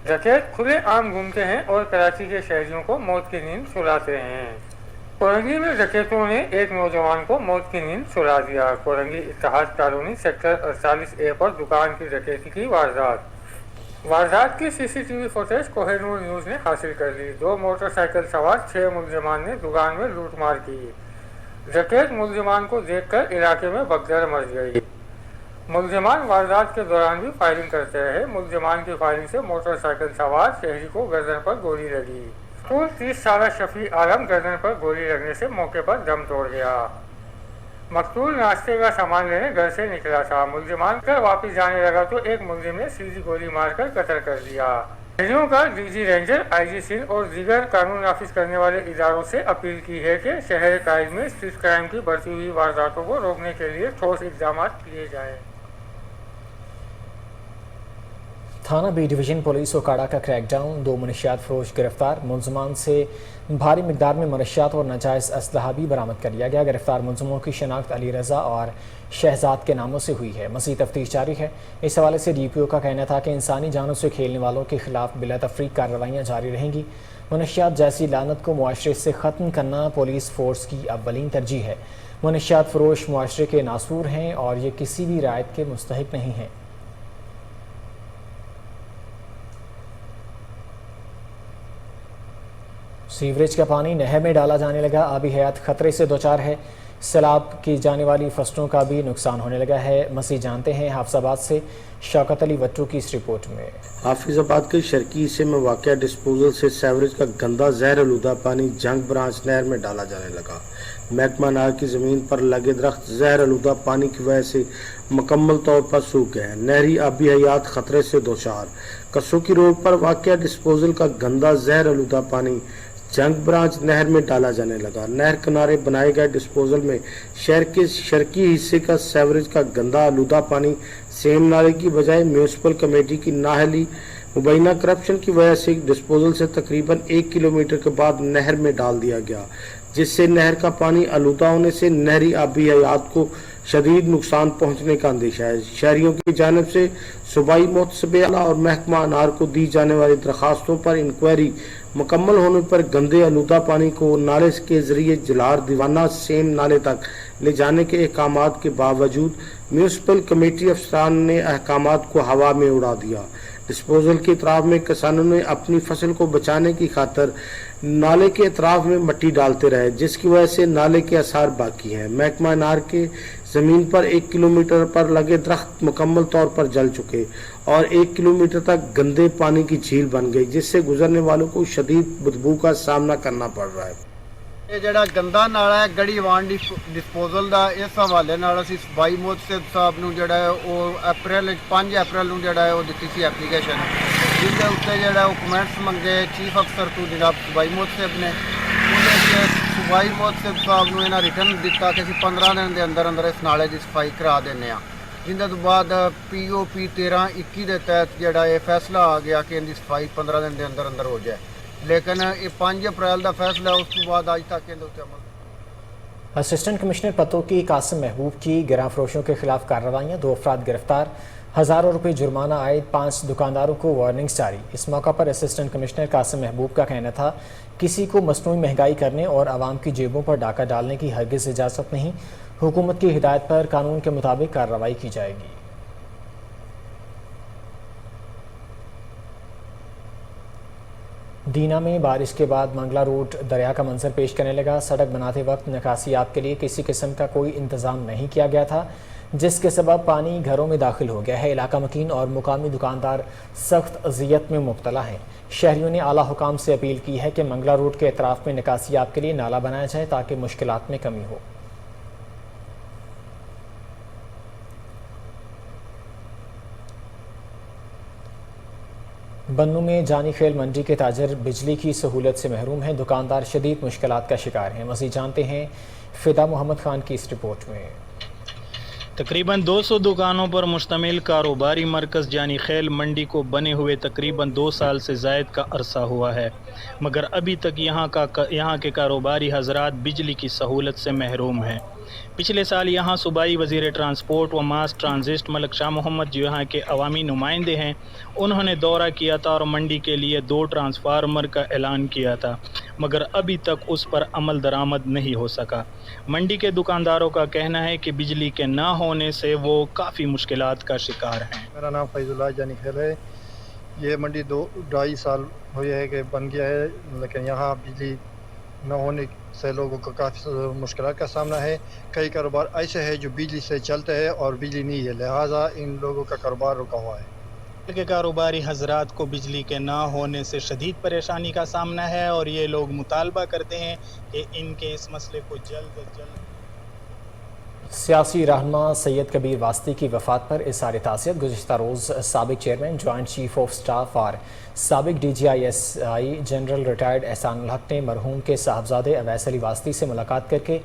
डकैत खुले आम घूमते हैं और कराची के शहरियों को मौत की नींद सुलाते हैं। कोरंगी में डकैतों ने एक नौजवान को मौत की नींद सुला दिया। कोरंगी इत्तेहाद कॉलोनी सेक्टर 48A पर दुकान की डकैती की वारदात की CCTV फुटेज कोहिनूर न्यूज़ ने हासिल कर ली। 2 मोटरसाइकिल सवार 6 मुलजिमान ने दुकान में लूटमार की। डकैत मुलजिमान को देखकर इलाके में भगदड़ मच गई। मुलजिमान वारदात के दौरान भी फायरिंग करते रहे। मुलजिमान की फायरिंग से मोटरसाइकिल सवार शहरी को गर्दन पर गोली लगी। 30 साला शफी आलम गर्दन पर गोली लगने से मौके पर दम तोड़ गया। मकतूल नाश्ते का सामान लेने घर से निकला था। मुलजिमान कर वापस जाने लगा तो एक मुलजिम ने सीधी गोली मारकर कत्ल कर दिया। शहरियों का DG रेंजर IG सिंध और दीगर कानून नाफिज करने वाले इदारों से अपील की है कि शहर कायद में स्ट्रीट क्राइम की बढ़ती हुई वारदातों को रोकने के लिए ठोस इक़दाम किए जाएं। थाना B डिवीज़न पुलिस ओकाड़ा का क्रैकडाउन। 2 मनशियात फरोश गिरफ्तार। मुलजमान से भारी मिकदार में मनशियात और नाजायज़ असलहा भी बरामद कर लिया गया। गिरफ्तार मुलजमों की शनाख्त अली रज़ा और शहजाद के नामों से हुई है। मज़ीद तफ्तीश जारी है। इस हवाले से DPO का कहना था कि इंसानी जानों से खेलने वालों के खिलाफ बिला तफरीक कार्रवाइयाँ जारी रहेंगी। मनशियात जैसी लानत को मुआशरे से ख़त्म करना पुलिस फोर्स की अव्वलीन तरजीह है। मनशियात फरोश मुआशरे के नासूर हैं और ये किसी भी रियायत के मुस्तहिक नहीं हैं। सीवरेज का पानी नहर में डाला जाने लगा। आबी हयात खतरे से दोचार है। सैलाब की जाने वाली फसलों का भी नुकसान होने लगा है। मसीह जानते हैं हाफिजाबाद से शौकत अली वट्टू की इस रिपोर्ट में। हाफिजाबाद के शर्की हिस्से में वाक़या डिस्पोजल से सीवरेज का गंदा जहर आलूदा पानी जंग ब्रांच नहर में डाला जाने लगा। महकमा नार की ज़मीन पर लगे दरख्त जहर आलूदा पानी की वजह से मुकम्मल तौर पर सूख गए। नहरी आबी हयात खतरे से दोचार। कसोकी रोड पर वाक़या डिस्पोजल का गंदा जहर आलूदा पानी जंग ब्रांच नहर में डाला जाने लगा। नहर किनारे बनाए गए डिस्पोजल में शहर के शर्की हिस्से का सीवरेज का गंदा आलूदा पानी सेम नाले की बजाय म्यूनसिपल कमेटी की नाअहली मुबैना करप्शन की वजह से डिस्पोजल से तकरीबन 1 किलोमीटर के बाद नहर में डाल दिया गया, जिससे नहर का पानी आलूदा होने से नहरी आबी हयात को शदीद नुकसान पहुंचने का अंदेशा है। शहरियों की जानिब से सूबाई मुतसबे आला और महकमा अनार को दी जाने वाली दरखास्तों पर इंक्वायरी मुकम्मल होने पर गंदे आलूदा पानी को नाले के जरिए जलार दीवाना सेम नाले तक ले जाने के अहकामात के बावजूद म्यूनसिपल कमेटी अफसरान ने अहकामात को हवा में उड़ा दिया। डिस्पोजल के अतराफ में किसानों ने अपनी फसल को बचाने की खातर नाले के अतराफ में मिट्टी डालते रहे, जिसकी वजह से नाले के आसार बाकी हैं। महकमा नार के ज़मीन पर 1 किलोमीटर पर लगे दरख्त मुकम्मल तौर पर जल चुके और 1 किलोमीटर तक गंदे पानी की झील बन गई, जिससे गुजरने वालों को शदीद बदबू का सामना करना पड़ रहा है। ਇਹ ਜਿਹੜਾ ਗੰਦਾ ਨਾਲਾ ਹੈ ਗੜੀਵਾਨ ਡਿਸਪੋਜ਼ਲ ਦਾ, ਇਸ ਹਵਾਲੇ ਨਾਲ ਅਸੀਂ ਸਬਾਈ ਮੁਤਸਬ ਸਾਹਿਬ ਨੂੰ ਜਿਹੜਾ ਹੈ ਉਹ 5 ਅਪ੍ਰੈਲ ਨੂੰ ਜਿਹੜਾ ਹੈ ਉਹ ਦਿੱਤੀ ਸੀ ਐਪਲੀਕੇਸ਼ਨ, ਜਿਹਦੇ ਉੱਤੇ ਜਿਹੜਾ ਉਹ ਕਮੈਂਟਸ ਮੰਗੇ ਚੀਫ ਅਫਸਰ ਤੋਂ ਜਨਾਬ ਸਬਾਈ ਮੁਤਸਬ ਨੇ। ਉਹਦੇ ਵਿੱਚ ਸਬਾਈ ਮੁਤਸਬ ਸਾਹਿਬ ਨੂੰ ਇਹਨਾਂ ਰਿਟਰਨ ਦਿੱਤਾ ਕਿ ਅਸੀਂ 15 ਦਿਨ ਦੇ ਅੰਦਰ ਅੰਦਰ ਇਸ ਨਾਲੇ ਦੀ ਸਫਾਈ ਕਰਾ ਦਿੰਦੇ ਹਾਂ, ਜਿੰਦੇ ਤੋਂ ਬਾਅਦ POP 13-21 ਦੇ ਤਹਿਤ ਜਿਹੜਾ ਇਹ ਫੈਸਲਾ ਆ ਗਿਆ ਕਿ ਇਹਦੀ ਸਫਾਈ 15 ਦਿਨ ਦੇ ਅੰਦਰ ਅੰਦਰ ਹੋ ਜਾਏ, लेकिन ये 5 अप्रैल का फैसला उस तो बाद आज तक अमल। असिस्टेंट कमिश्नर पतों की कासिम महबूब की गिरां फरोशों के खिलाफ कार्रवाइयाँ। 2 अफराद गिरफ्तार। हज़ारों रुपये जुर्माना आयद। 5 दुकानदारों को वार्निंग्स जारी। इस मौका पर असिस्टेंट कमिश्नर कासिम महबूब का कहना था किसी को मसनूई महंगाई करने और आवाम की जेबों पर डाका डालने की हरगिज़ इजाज़त नहीं। हुकूमत की हिदायत पर कानून के मुताबिक कार्रवाई की जाएगी। دینہ میں بارش کے بعد منگلا روڈ دریا کا منظر پیش کرنے لگا۔ سڑک بناتے وقت نکاسیاب کے لیے کسی قسم کا کوئی انتظام نہیں کیا گیا تھا، جس کے سبب پانی گھروں میں داخل ہو گیا ہے۔ علاقہ مکین اور مقامی دکاندار سخت اذیت میں مبتلا ہیں۔ شہریوں نے اعلیٰ حکام سے اپیل کی ہے کہ منگلا روڈ کے اطراف میں نکاسیاب کے لیے نالہ بنایا جائے تاکہ مشکلات میں کمی ہو۔ بنوں میں جانی خیل منڈی کے تاجر بجلی کی سہولت سے محروم ہیں۔ دکاندار شدید مشکلات کا شکار ہیں۔ مزید جانتے ہیں فدا محمد خان کی اس رپورٹ میں۔ تقریباً 200 دکانوں پر مشتمل کاروباری مرکز جانی خیل منڈی کو بنے ہوئے تقریباً 2 سال سے زائد کا عرصہ ہوا ہے، مگر ابھی تک یہاں کے کاروباری حضرات بجلی کی سہولت سے محروم ہیں۔ پچھلے سال یہاں صوبائی وزیر ٹرانسپورٹ و ماس ٹرانزسٹ ملک شاہ محمد جو یہاں کے عوامی نمائندے ہیں، انہوں نے دورہ کیا تھا اور منڈی کے لیے 2 ٹرانسفارمر کا اعلان کیا تھا، مگر ابھی تک اس پر عمل درآمد نہیں ہو سکا۔ منڈی کے دکانداروں کا کہنا ہے کہ بجلی کے نہ ہونے سے وہ کافی مشکلات کا شکار ہیں۔ میرا نام فیض اللہ جانی خیل ہے۔ یہ منڈی 2-2.5 سال ہوئے ہے کہ بن گیا ہے، لیکن یہاں بجلی نہ ہونے سے لوگوں کو کافی مشکلات کا سامنا ہے۔ کئی کاروبار ایسے ہیں جو بجلی سے چلتے ہیں اور بجلی نہیں ہے، لہٰذا ان لوگوں کا کاروبار رکا ہوا ہے۔ کے کاروباری حضرات کو بجلی کے نہ ہونے سے شدید پریشانی کا سامنا ہے اور یہ لوگ مطالبہ کرتے ہیں کہ ان کے اس مسئلے کو جلد از جلد۔ سیاسی رہنما سید کبیر واسطی کی وفات پر اظہار تعزیت۔ گزشتہ روز سابق chairman, joint chief of staff اور سابق DGISI جنرل ریٹائرڈ احسان الحق نے مرحوم کے صاحبزادے اویس علی واسطی سے ملاقات کر کے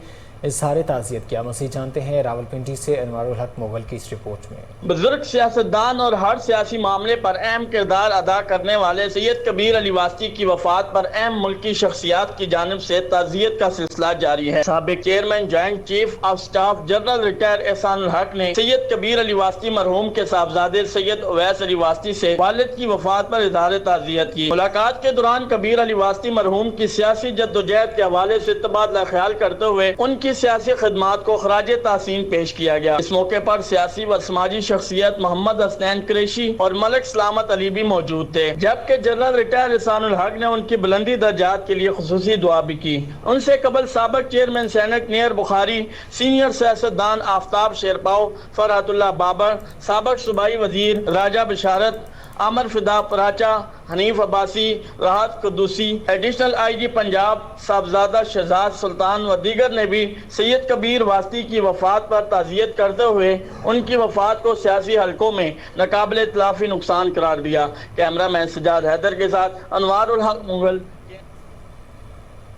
اظہار تعزیت کیا۔ مزید جانتے ہیں راولپنڈی سے انوار الحق مغل کی اس رپورٹ میں۔ بزرگ سیاستدان اور ہر سیاسی معاملے پر اہم کردار ادا کرنے والے سید کبیر علی واسطی کی وفات پر اہم ملکی شخصیات کی جانب سے تعزیت کا سلسلہ جاری ہے۔ سابق chairman, joint chief of staff general retire Ehsan ul Haq نے سید کبیر علی واسطی مرحوم کے صاحبزادے سید اویس علی واسطی سے والد کی وفات پر اظہار تعزیت کی۔ ملاقات کے دوران کبیر علی واسطی مرحوم کی سیاسی جدوجہد کے حوالے سے تبادلہ خیال کرتے ہوئے ان کی سیاسی خدمات کو خراج تحسین پیش کیا گیا۔ اس موقع پر سیاسی و سماجی شخصیت محمد حسنین قریشی اور ملک سلامت علی بھی موجود تھے، جبکہ جنرل ریٹائر احسان الحق نے ان کی بلندی درجات کے لیے خصوصی دعا بھی کی۔ ان سے قبل سابق چیئرمین سینٹ نیر بخاری، سینئر سیاستدان آفتاب شیرپاؤ، فرحت اللہ بابر، سابق صوبائی وزیر راجہ بشارت، عامر فدا پراچا، حنیف عباسی، راحت قدوسی، ایڈیشنل IG پنجاب صاحبزادہ شہزاد سلطان و دیگر نے بھی سید کبیر واسطی کی وفات پر تعزیت کرتے ہوئے ان کی وفات کو سیاسی حلقوں میں ناقابل تلافی نقصان قرار دیا۔ کیمرہ مین سجاد حیدر کے ساتھ انوار الحق مغل۔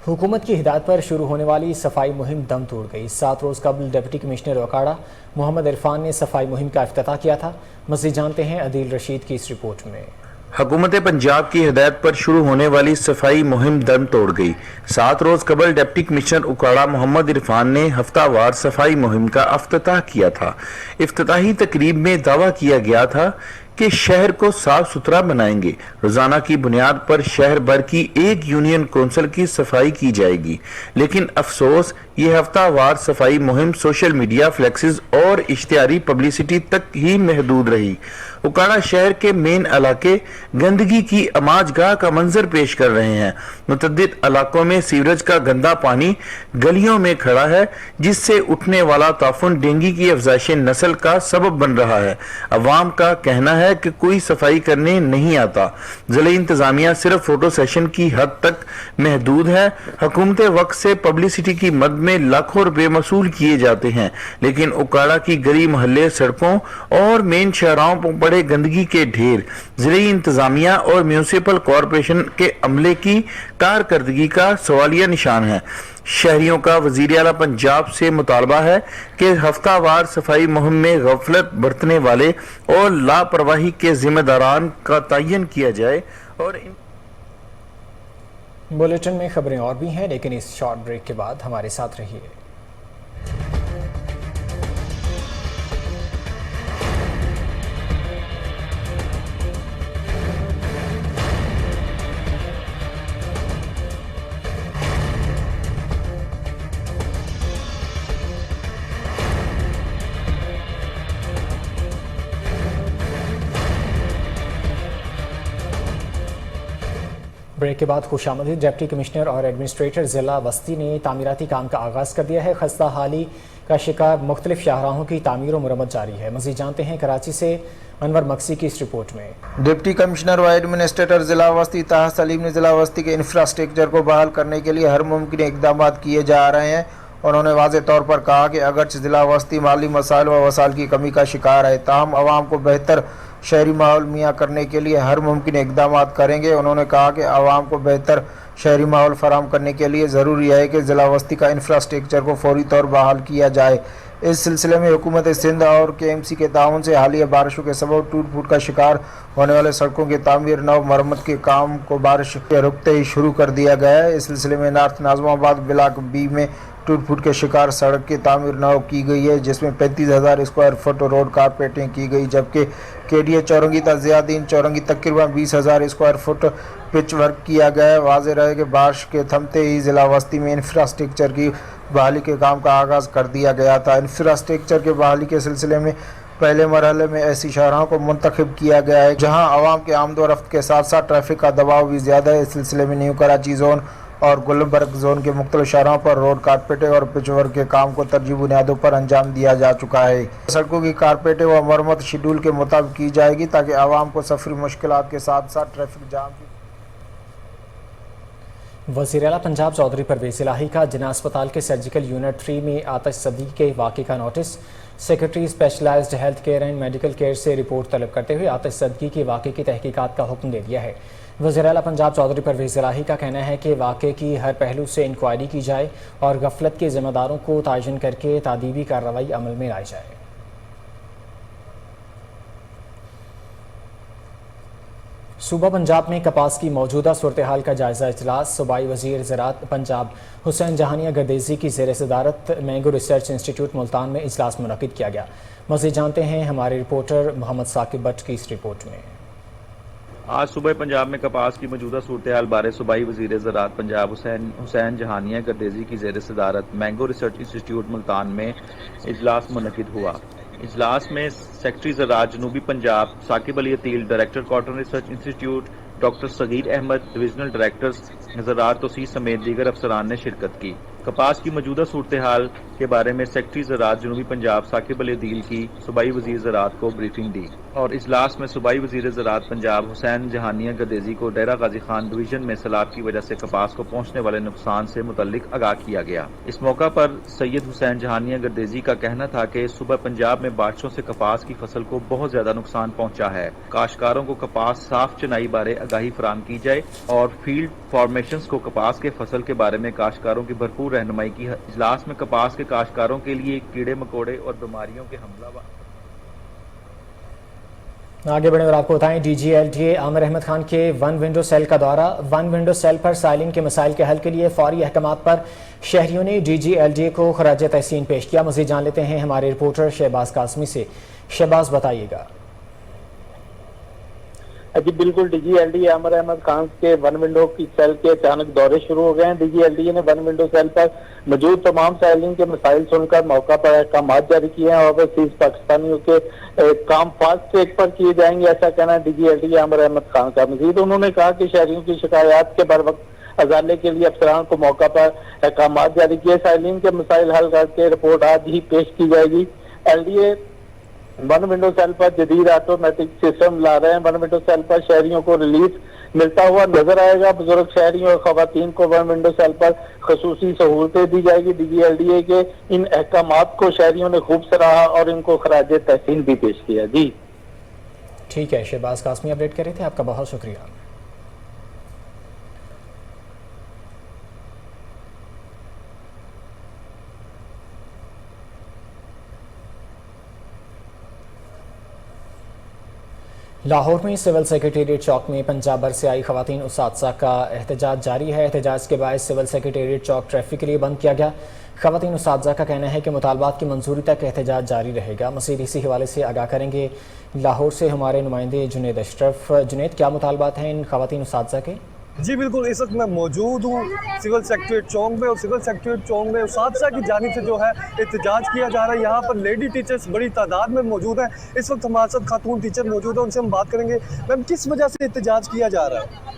حکومت کی ہدایت پر شروع ہونے والی صفائی مہم دم توڑ گئی۔ 7 روز قبل ڈپٹی کمشنر اوکاڑا محمد عرفان نے صفائی مہم کا افتتاح کیا تھا۔ مزید جانتے ہیں عدیل رشید کی اس رپورٹ میں۔ حکومت پنجاب کی ہدایت پر شروع ہونے والی صفائی مہم دم توڑ گئی۔ 7 روز قبل ڈپٹی کمشنر اوکاڑا محمد عرفان نے ہفتہ وار صفائی مہم کا افتتاح کیا تھا۔ افتتاحی تقریب میں دعویٰ کیا گیا تھا کہ شہر کو صاف ستھرا بنائیں گے۔ روزانہ کی بنیاد پر شہر بھر کی ایک یونین کونسل کی صفائی کی جائے گی، لیکن افسوس یہ ہفتہ وار صفائی مہم سوشل میڈیا فلیکسز اور اشتہاری پبلسٹی تک ہی محدود رہی۔ اوکاڑا شہر کے مین علاقے گندگی کی اماج گاہ کا منظر پیش کر رہے ہیں۔ متعدد علاقوں میں سیوریج کا گندا پانی گلیوں میں کھڑا ہے، جس سے اٹھنے والا تعفن ڈینگی کی افزائش نسل کا سبب بن رہا ہے۔ عوام کا کہنا ہے کہ کوئی صفائی کرنے نہیں آتا۔ ضلعی انتظامیہ صرف فوٹو سیشن کی حد تک محدود ہے۔ حکومت وقت سے پبلسٹی کی مد میں لاکھوں روپے وصول کیے جاتے ہیں، لیکن اوکاڑا کی گلی محلے، سڑکوں اور مین شاہراہوں پر پڑے گندگی کے ڈھیر ضلعی انتظامیہ اور میونسپل کارپوریشن کے عملے کی کارکردگی کا سوالیہ نشان ہے۔ شہریوں کا وزیر اعلیٰ پنجاب سے مطالبہ ہے کہ ہفتہ وار صفائی مہم میں غفلت برتنے والے اور لاپرواہی کے ذمہ داران کا تعین کیا جائے۔ اور بلیٹن میں خبریں اور بھی ہیں، لیکن اس شارٹ بریک کے بعد ہمارے ساتھ رہیے۔ ब्रेक के बाद खुशामदीद डिप्टी कमिश्नर और एडमिनिस्ट्रेटर ज़िला वस्ती ने तामीराती काम का आगाज़ कर दिया है। खस्ता हाली का शिकार मुख्तलिफ शाहराहों की तामीर और मरम्मत जारी है। मज़ीद जानते हैं कराची से अनवर मक्सी की इस रिपोर्ट में। डिप्टी कमिश्नर व एडमिनिस्ट्रेटर ज़िला वस्ती ताहा सलीम ने ज़िला वस्ती के इंफ्रास्ट्रक्चर को बहाल करने के लिए हर मुमकिन इक़दाम किए जा रहे हैं। उन्होंने वाज़ेह तौर पर कहा कि अगरचे ज़िला वस्ती माली मसाइल व वसाइल की कमी का शिकार है, ताहम आवाम को बेहतर शहरी माहौल मुहैया करने के लिए हर मुमकिन इक़दाम करेंगे। उन्होंने कहा कि आवाम को बेहतर शहरी माहौल फराहम करने के लिए ज़रूरी है कि ज़िला वस्ती का इंफ्रास्ट्रक्चर को फौरी तौर पर बहाल किया जाए। इस सिलसिले में हुकूमत सिंध और KMC के ताउन से हालिया बारिशों के सबब टूट फूट का शिकार होने वाले सड़कों की तामीर नव मरम्मत के काम को बारिश के रुकते ही शुरू कर दिया गया है। इस सिलसिले में नॉर्थ नाज़िमाबाद ब्लॉक B में टूट फूट के शिकार सड़क की तामीर नव की गई है, जिसमें 35,000 स्क्वायर फुट रोड कारपेटिंग की गई, जबकि KDA चौरंगी तजियादीन चौरंगी तकरीबन 20,000 स्क्वायर फुट पिच वर्क किया गया है। वाज़ेह रहे कि बारिश के थमते ही ज़िला वस्ती में इंफ्रास्ट्रक्चर की बहाली के काम का आगाज़ कर दिया गया था। इंफ्रास्ट्रक्चर के बहाली के सिलसिले में पहले मरहले में ऐसी शाहराहों को मुंतखब किया गया है जहाँ आवाम के आमद व रफ्त के साथ साथ ट्रैफिक का दबाव भी ज़्यादा है। इस सिलसिले में न्यू कराची जोन और गुलबर्ग जोन के मुख्तलिफ शहरों पर रोड कारपेटिंग और पिच वर्क के काम को तरजीह बुनियादों पर अंजाम दिया जा चुका है। सड़कों की कारपेटिंग व मरम्मत शेड्यूल के मुताबिक की जाएगी ताकि आवाम को सफरी मुश्किलात के साथ साथ ट्रैफिक जाम की। वज़ीर आला पंजाब चौधरी परवेज़ इलाही का जिना अस्पताल के सर्जिकल यूनिट 3 में आतिशज़दी के वाक़े का notice. Secretary specialised health care and medical care से रिपोर्ट तलब करते हुए आतिशज़दी के वाक़े की तहकीकात का हुक्म दे दिया है। वज़ीर आला पंजाब चौधरी परवेज़ इलाही का कहना है कि वाक़े की हर पहलू से इंक्वायरी की जाए और गफलत के ज़िम्मेदारों को तायन करके तादीबी कार्रवाई अमल में लाई जाए। सूबा पंजाब में कपास की मौजूदा सूरत हाल का जायज़ा इजलास। सूबाई वज़ीर ज़राअत पंजाब हुसैन जहानिया गर्देज़ी की ज़ेर सदारत मैंगो रिसर्च इंस्टीट्यूट मुल्तान में इजलास मुनक़िद किया गया। मज़ीद जानते हैं हमारे रिपोर्टर मोहम्मद साकिब भट्ट की इस रिपोर्ट में। आज सुबह पंजाब में कपास की मौजूदा सूरत हाल बारे सूबाई वज़ीर ज़राअत पंजाब हुसैन जहानिया गर्देज़ी की ज़ेर सदारत मैंगो रिसर्च इंस्टीट्यूट मुल्तान में इजलास मुनक़िद हुआ। इजलास में सेक्रेटरी ज़राअत जनूबी Punjab Saqib Ali Ateel, director cotton research institute doctor Saghir Ahmed, divisional directors ज़राअत तोसीर समेत दीगर अफसरान ने शिरकत की। कपास की मौजूदा सूरत हाल के बारे में सेक्रेटरी ज़राअत जनूबी पंजाब साकिब अली अतील की सूबाई वज़ीर ज़राअत को ब्रीफिंग दी और इजलास में सूबाई वज़ीर ज़राअत पंजाब हुसैन जहानिया गर्देज़ी को डेरा गाजी खान डिवीजन में सैलाब की वजह से कपास को पहुंचने वाले नुकसान से मुतल्लिक आगाह किया गया। इस मौका पर सैयद हुसैन जहानिया गर्देज़ी का कहना था कि सुबह पंजाब में बारिशों से कपास की फसल को बहुत ज्यादा नुकसान पहुंचा है। काश्तकारों को कपास साफ चुनाई बारे आगाही फराहम की जाए और फील्ड फॉर्मेशंस को कपास के फसल के बारे में काश्तकारों की भरपूर रहनुमाई की। इजलास में कपास के काश्तकारों के लिए कीड़े मकोड़े और बीमारियों के हमला। आगे बढ़े और आपको बताएं DGLDA आमिर अहमद खान के वन विंडो सेल का दौरा। वन विंडो सेल पर साइलिन के मसाइल के हल के लिए फौरी अहकामात पर शहरियों ने DGLDA को खराज तहसीन पेश किया। मज़ीद जान लेते हैं हमारे रिपोर्टर शहबाज कासमी से। शहबाज बताइएगा। जी बिल्कुल, DGLDA आमिर अहमद खान के वन विंडो की सेल के अचानक दौरे शुरू हो गए हैं। DGLDA ने वन विंडो सेल पर मौजूद तमाम साइलिन के मसाइल सुनकर मौका पर अहकाम जारी किए हैं और ओवरसीज पाकिस्तानियों के काम फास्ट ट्रैक पर किए जाएंगे, ऐसा कहना है DGLDA आमिर अहमद खान का। मजीद उन्होंने कहा कि शहरियों की शिकायत के बर वक्त अजाले के लिए अफसरान को मौका पर अहकाम जारी किए। साइलिन के मसाइल हल करके रिपोर्ट आज ही पेश की जाएगी। LDA वन विंडो सेल पर जदीद ऑटोमेटिक सिस्टम ला रहे हैं। वन विंडो सेल पर शहरियों को रिलीफ मिलता हुआ नजर आएगा। बुजुर्ग शहरियों और खवातीन को वन विंडो सेल पर खसूसी सहूलतें दी जाएगी। DGLDA के इन अहकामात को शहरियों ने खूब सराहा और इनको खराज तहसीन भी पेश किया। जी ठीक है, शहबाज कासमी अपडेट कर रहे थे, आपका बहुत शुक्रिया। लाहौर में सिविल सेक्रेटेरिएट चौक में पंजाब भर से आई खवातीन उसात्ज़ा का एहतजाज जारी है। एहतजाज के बाद सिविल सेक्रेटेरिएट चौक ट्रैफिक के लिए बंद किया गया। खवातीन उसात्ज़ा का कहना है कि मुतालबात की मंजूरी तक एहतजाज जारी रहेगा। मज़ीद इसी हवाले से आगाह करेंगे लाहौर से हमारे नुमाइंदे जुनैद अशरफ। जुनैद, क्या मुतालबात हैं इन खवातीन उसात्ज़ा के? जी बिल्कुल, इस वक्त मैं मौजूद हूँ सिविल सेक्रेटेरिएट चौक में और सिविल सेक्रेटेरिएट चौक में उसात्ज़ा की जानिब से जो है एहतजाज किया जा रहा है। यहाँ पर लेडी टीचर्स बड़ी तादाद में मौजूद हैं। इस वक्त हमारे साथ खातून टीचर मौजूद है, उनसे हम बात करेंगे। मैम, किस वजह से एहतजाज किया जा रहा है?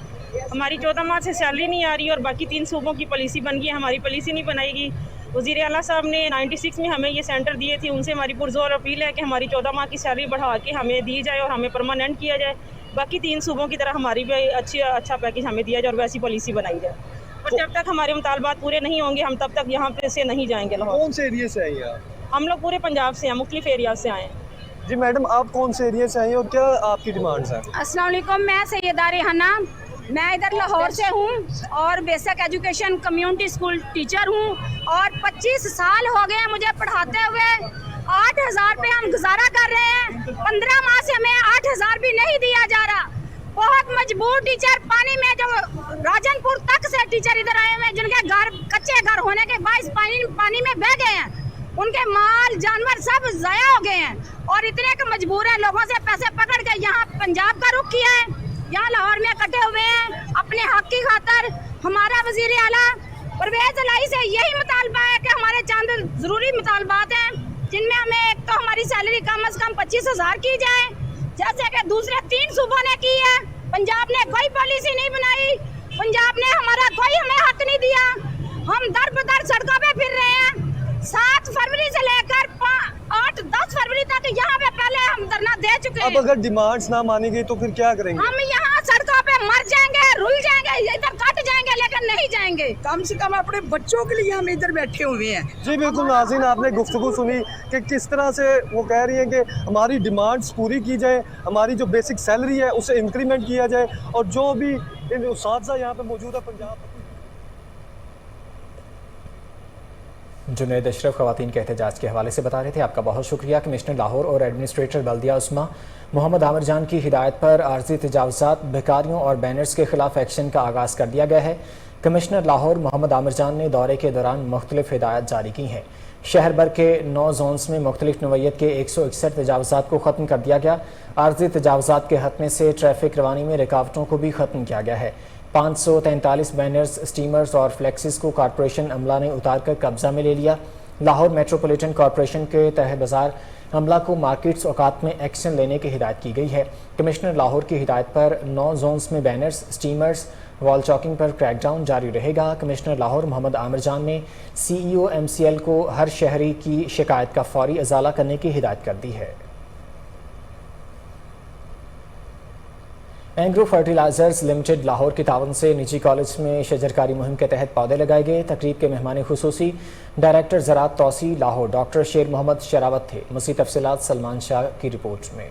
हमारी 14 माह से सैलरी नहीं आ रही और बाकी 3 सूबों की पॉलिसी बन गई है, हमारी पॉलिसी नहीं बनाएगी। वज़ीर आला साहब ने 96 में हमें ये सेंटर दिए थे, उनसे हमारी पुरजोर अपील है कि हमारी 14 माह की सैलरी बढ़ा के हमें दी जाए और हमें परमानेंट किया जाए। बाकी 3 सूबों की तरह हमारी भी अच्छा पैकेज हमें दिया जाए और वैसी पॉलिसी बनाई जाए। और जब तक हमारे मुतालबात पूरे नहीं होंगे हम तब तक यहाँ पे से नहीं जाएंगे लाहौर। कौन से एरिया से आई आप? हम लोग पूरे पंजाब से हैं, मुख्तलिफ एरिया से आए हैं। जी मैडम, आप कौन से एरिया से आई और क्या आपकी डिमांड्स हैं? अस्सलाम वालेकुम, मैं सैयदा रेहाना, मैं इधर लाहौर से हूँ और basic education community school teacher हूँ और 25 साल हो गए हैं मुझे पढ़ाते हुए। 8,000 पे हम गुजारा कर रहे हैं, 15 माह से हमें 8,000 भी नहीं दिया जा रहा। बहुत मजबूर टीचर, पानी में जो राजनपुर तक से टीचर इधर आए हुए हैं जिनके घर कच्चे घर होने के बायस पानी में बह गए हैं, उनके माल जानवर सब ज़ाया हो गए हैं और इतने के मजबूर हैं, लोगों से पैसे पकड़ के यहाँ पंजाब का रुख किया है, यहाँ लाहौर में इकट्ठे हुए हैं अपने हक की खातर। हमारा वज़ीर आला परवेज़ इलाही से यही मुतालबा है कि हमारे चंद ज़रूरी मुतालबात हैं जिनमें हमें एक तो हमारी सैलरी कम अज़ कम 25,000 की जाए, जैसे कि दूसरे 3 सूबों ने की है। पंजाब ने कोई पॉलिसी नहीं बनाई, पंजाब ने हमारा कोई हमें हक नहीं दिया। हम दर बदर सड़कों पे फिर रहे हैं। 7 फरवरी से लेकर 8-10 फरवरी तक यहाँ पे पहले हम धरना दे चुके हैं। अब अगर डिमांड्स ना मानी गई तो फिर क्या करेंगे? हम यहाँ सड़कों पे मर जाएंगे, रुल जाएंगे, इधर कट जाएंगे लेकिन नहीं जाएंगे। कम से कम अपने बच्चों के लिए हम इधर बैठे हुए हैं। जी बिल्कुल नाज़रीन, आपने गुफ्तगू सुनी कि किस तरह से वो कह रही है कि हमारी डिमांड्स पूरी की जाए, हमारी जो बेसिक सैलरी है उसे इंक्रीमेंट किया जाए और जो भी उस्ताद यहाँ पे मौजूद है पंजाब। जुनैद अशरफ ख़वातीन के एहतजाज के हवाले से बता रहे थे। आपका बहुत शुक्रिया। कमिश्नर लाहौर और एडमिनिस्ट्रेटर बल्दिया उस्मा मोहम्मद आमिर जान की हिदायत पर आर्जी तजावुज़ात, भिखारियों और बैनर्स के खिलाफ एक्शन का आगाज़ कर दिया गया है। कमिश्नर लाहौर मोहम्मद आमिर जान ने दौरे के दौरान मुख्तलिफ हिदायत जारी की हैं। शहर भर के 9 जोन्स में मुख्तलिफ नौइयत के 161 तजावुज़ात को ख़त्म कर दिया गया। आर्जी तजावुज़ात के हतमे से ट्रैफिक रवानी में रुकावटों को भी ख़त्म किया गया है। 543 बैनर्स, स्टीमर्स और फ्लेक्सिस को कॉरपोरेशन अमला ने उतार कर कब्जा में ले लिया। लाहौर मेट्रोपॉलिटन कॉरपोरेशन के तह बाजार अमला को मार्केट्स औकात में एक्शन लेने की हिदायत की गई है। कमिश्नर लाहौर की हिदायत पर 9 जोन्स में बैनर्स, स्टीमर्स, वॉल चॉकिंग पर क्रैकडाउन जारी रहेगा। कमिश्नर लाहौर मोहम्मद आमिर जान ने CEO MCL को हर शहरी की शिकायत का फौरी अजाला करने की हिदायत कर दी है। एंग्रो फर्टिलाइजर्स लिमिटेड लाहौर की तावन से निजी कॉलेज में शजरकारी मुहिम के तहत पौधे लगाए गए। तकरीब के मेहमान खुसूसी डायरेक्टर ज़राअत तौसी लाहौर डॉक्टर शेर मोहम्मद शरावत थे। मज़ीद तफसीलात सलमान शाह की रिपोर्ट में।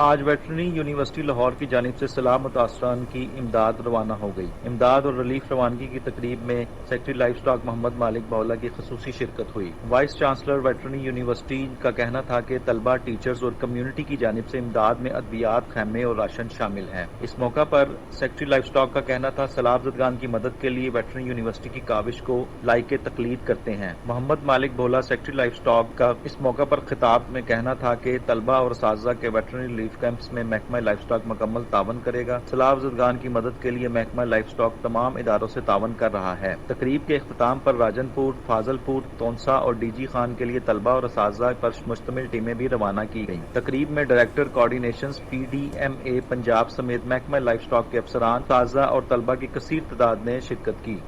आज वेटरनरी यूनिवर्सिटी लाहौर की जानिब से सलाह मुतासरान की इमदाद रवाना हो गई। इमदाद और रिलीफ रवानगी की तकरीब में सेक्रेटरी लाइफ स्टॉक मोहम्मद मालिक बौला की खसूसी शिरकत हुई। वाइस चांसलर वेटरनरी यूनिवर्सिटी का कहना था कि तलबा, टीचर्स और कम्युनिटी की जानिब से इमदाद में अद्वियात, खैमे और राशन शामिल हैं। इस मौका पर सेक्रेटरी लाइफ स्टॉक का कहना था सैलाबज़दगान की मदद के लिए वेटरनरी यूनिवर्सिटी की काविश को लाइक तकलीद करते हैं। मोहम्मद मालिक बौला सेक्रेटरी लाइफ स्टॉक का इस मौका पर खिताब में कहना था कि तलबा और साजा के वेटरनरी कैंप्स में महकमा लाइफ स्टॉक मुकम्मल तावन करेगा। सैलाबज़दगान की मदद के लिए महकमा लाइफ स्टॉक तमाम इदारों से तावन कर रहा है। तकरीब के इख्तिताम पर राजनपुर, फाजलपुर, तोनसा और DG खान के लिए तलबा और असातिज़ा पर मुश्तमिल टीमें भी रवाना की गईं। तकरीब में डायरेक्टर कोऑर्डिनेशन PDMA पंजाब समेत महकमा लाइफ स्टॉक के अफसरान, असातिज़ा और तलबा की कसीर तादाद ने शिरकत की।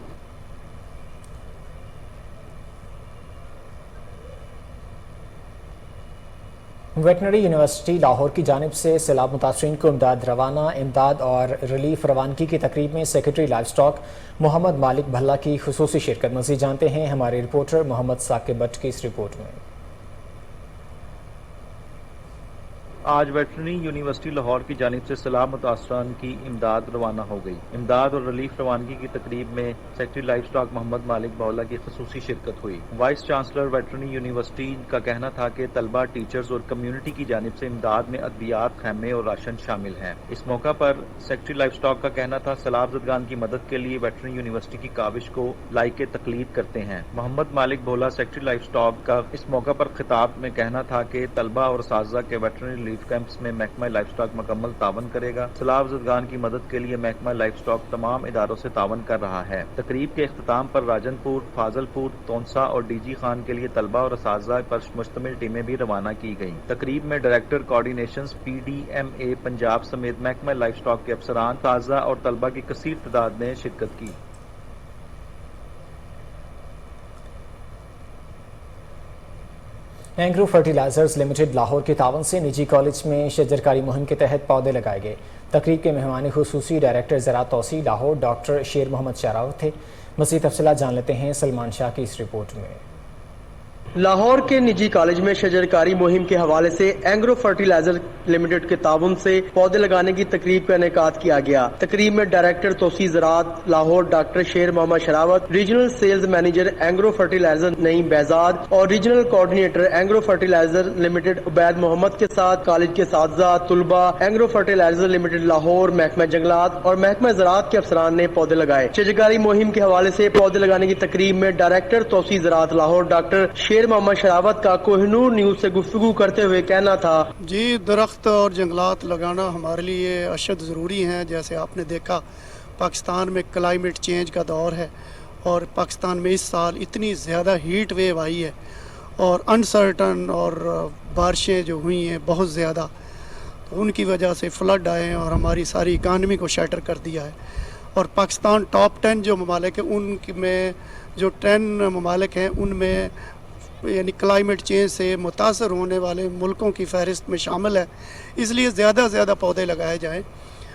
वेटनरी यूनिवर्सिटी लाहौर की जानिब से सैलाब मुतासरीन को इमदाद रवाना, इमदाद और रिलीफ रवानगी की तकरीब में सेक्रेटरी लाइफ स्टॉक मोहम्मद मालिक भल्ला की खुसूसी शिरकत। मज़ीद जानते हैं हमारे रिपोर्टर मोहम्मद साकिब भट्ट की इस रिपोर्ट में। आज वेटरनरी यूनिवर्सिटी लाहौर की जानिब से सलाह मुतासरान की इमदाद रवाना हो गई। इमदाद और रिलीफ रवानगी की तकरीब में सेक्रेटरी लाइफ स्टॉक मोहम्मद मालिक बौला की खसूसी शिरकत हुई। वाइस चांसलर वेटरनरी यूनिवर्सिटी का कहना था कि तलबा, टीचर्स और कम्युनिटी की जानिब से इमदाद में अद्वियात, खैमे और राशन शामिल हैं। इस मौका पर सेक्रेटरी लाइफ स्टॉक का कहना था सैलाबज़दगान की मदद के लिए वेटरनरी यूनिवर्सिटी की काविश को लाइक तकलीद करते हैं। मोहम्मद मालिक बौला सेक्रेटरी लाइफ स्टॉक का इस मौका पर खिताब में कहना था कि तलबा और असातिज़ा के वेटरनरी ریلیف کیمپس میں محکمہ لائف سٹاک مکمل تعاون کرے گا۔ سیلاب زدگان کی مدد کے لیے محکمہ لائف سٹاک تمام اداروں سے تعاون کر رہا ہے۔ تقریب کے اختتام پر راجن پور، فاضل پور، تونسا اور ڈی جی خان کے لیے طلبہ اور اساتذہ پر مشتمل ٹیمیں بھی روانہ کی گئیں۔ تقریب میں ڈائریکٹر کوآرڈینیشنز PDMA پنجاب سمیت محکمہ لائف سٹاک کے افسران، اساتذہ اور طلبہ کی کثیر تعداد نے شرکت کی۔ اینگرو فرٹیلائزرز لمیٹڈ لاہور کے تعاون سے نجی کالج میں شجرکاری مہم کے تحت پودے لگائے گئے۔ تقریب کے مہمان خصوصی ڈائریکٹر زراعت توسیع لاہور ڈاکٹر شیر محمد شراوت تھے۔ مزید تفصیلات جان لیتے ہیں سلمان شاہ کی اس رپورٹ میں۔ لاہور کے نجی کالج میں شجرکاری مہم کے حوالے سے اینگرو فرٹیلائزر لمیٹڈ کے تعاون سے پودے لگانے کی تقریب کا انعقاد کیا گیا۔ تقریب میں ڈائریکٹر توسیع زراعت Lahore doctor Sher Muhammad Sharawat, regional sales manager Engro fertilizer Naeem Behzad اور regional coordinator Engro fertilizer limited Ubaid Muhammad کے ساتھ کالج کے اساتذہ، طلباء، اینگرو فرٹیلائزر لمیٹڈ لاہور، محکمہ جنگلات اور محکمہ زراعت کے افسران نے پودے لگائے۔ شجرکاری مہم کے حوالے سے پودے لگانے کی تقریب میں ڈائریکٹر توسیع زراعت لاہور ڈاکٹر شیر محمد شراوت کا کوہ نور نیوز سے گفتگو کرتے ہوئے کہنا تھا، جی درخت اور جنگلات لگانا ہمارے لیے اشد ضروری ہیں۔ جیسے آپ نے دیکھا پاکستان میں کلائمیٹ چینج کا دور ہے اور پاکستان میں اس سال اتنی زیادہ ہیٹ ویو آئی ہے اور انسرٹن اور بارشیں جو ہوئی ہیں بہت زیادہ، تو ان کی وجہ سے فلڈ آئے ہیں اور ہماری ساری اکانومی کو شیٹر کر دیا ہے۔ اور پاکستان ٹاپ 10 جو ممالک ہیں ان میں جو 10 ممالک ہیں ان میں یعنی کلائمیٹ چینج سے متاثر ہونے والے ملکوں کی فہرست میں شامل ہے، اس لیے زیادہ سے زیادہ پودے لگائے جائیں۔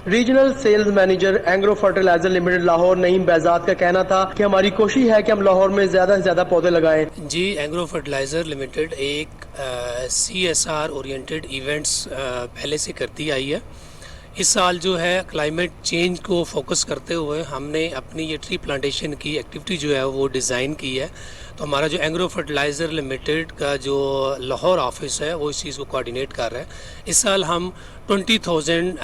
Regional sales manager Engro fertilizer limited Lahore Naeem Behzad کا کہنا تھا کہ ہماری کوشش ہے کہ ہم لاہور میں زیادہ سے زیادہ پودے لگائیں۔ جی اینگرو فرٹیلائزر لمیٹڈ ایک CSR اورینٹڈ ایونٹس پہلے سے کرتی آئی ہے۔ اس سال جو ہے کلائمیٹ چینج کو فوکس کرتے ہوئے ہم نے اپنی یہ ٹری پلانٹیشن کی ایکٹیویٹی جو ہے وہ ڈیزائن کی ہے۔ تو ہمارا جو اینگرو فرٹیلائزر لمیٹڈ کا جو لاہور آفس ہے وہ اس چیز کو کوآرڈینیٹ کر رہا ہے۔ اس سال ہم 20,000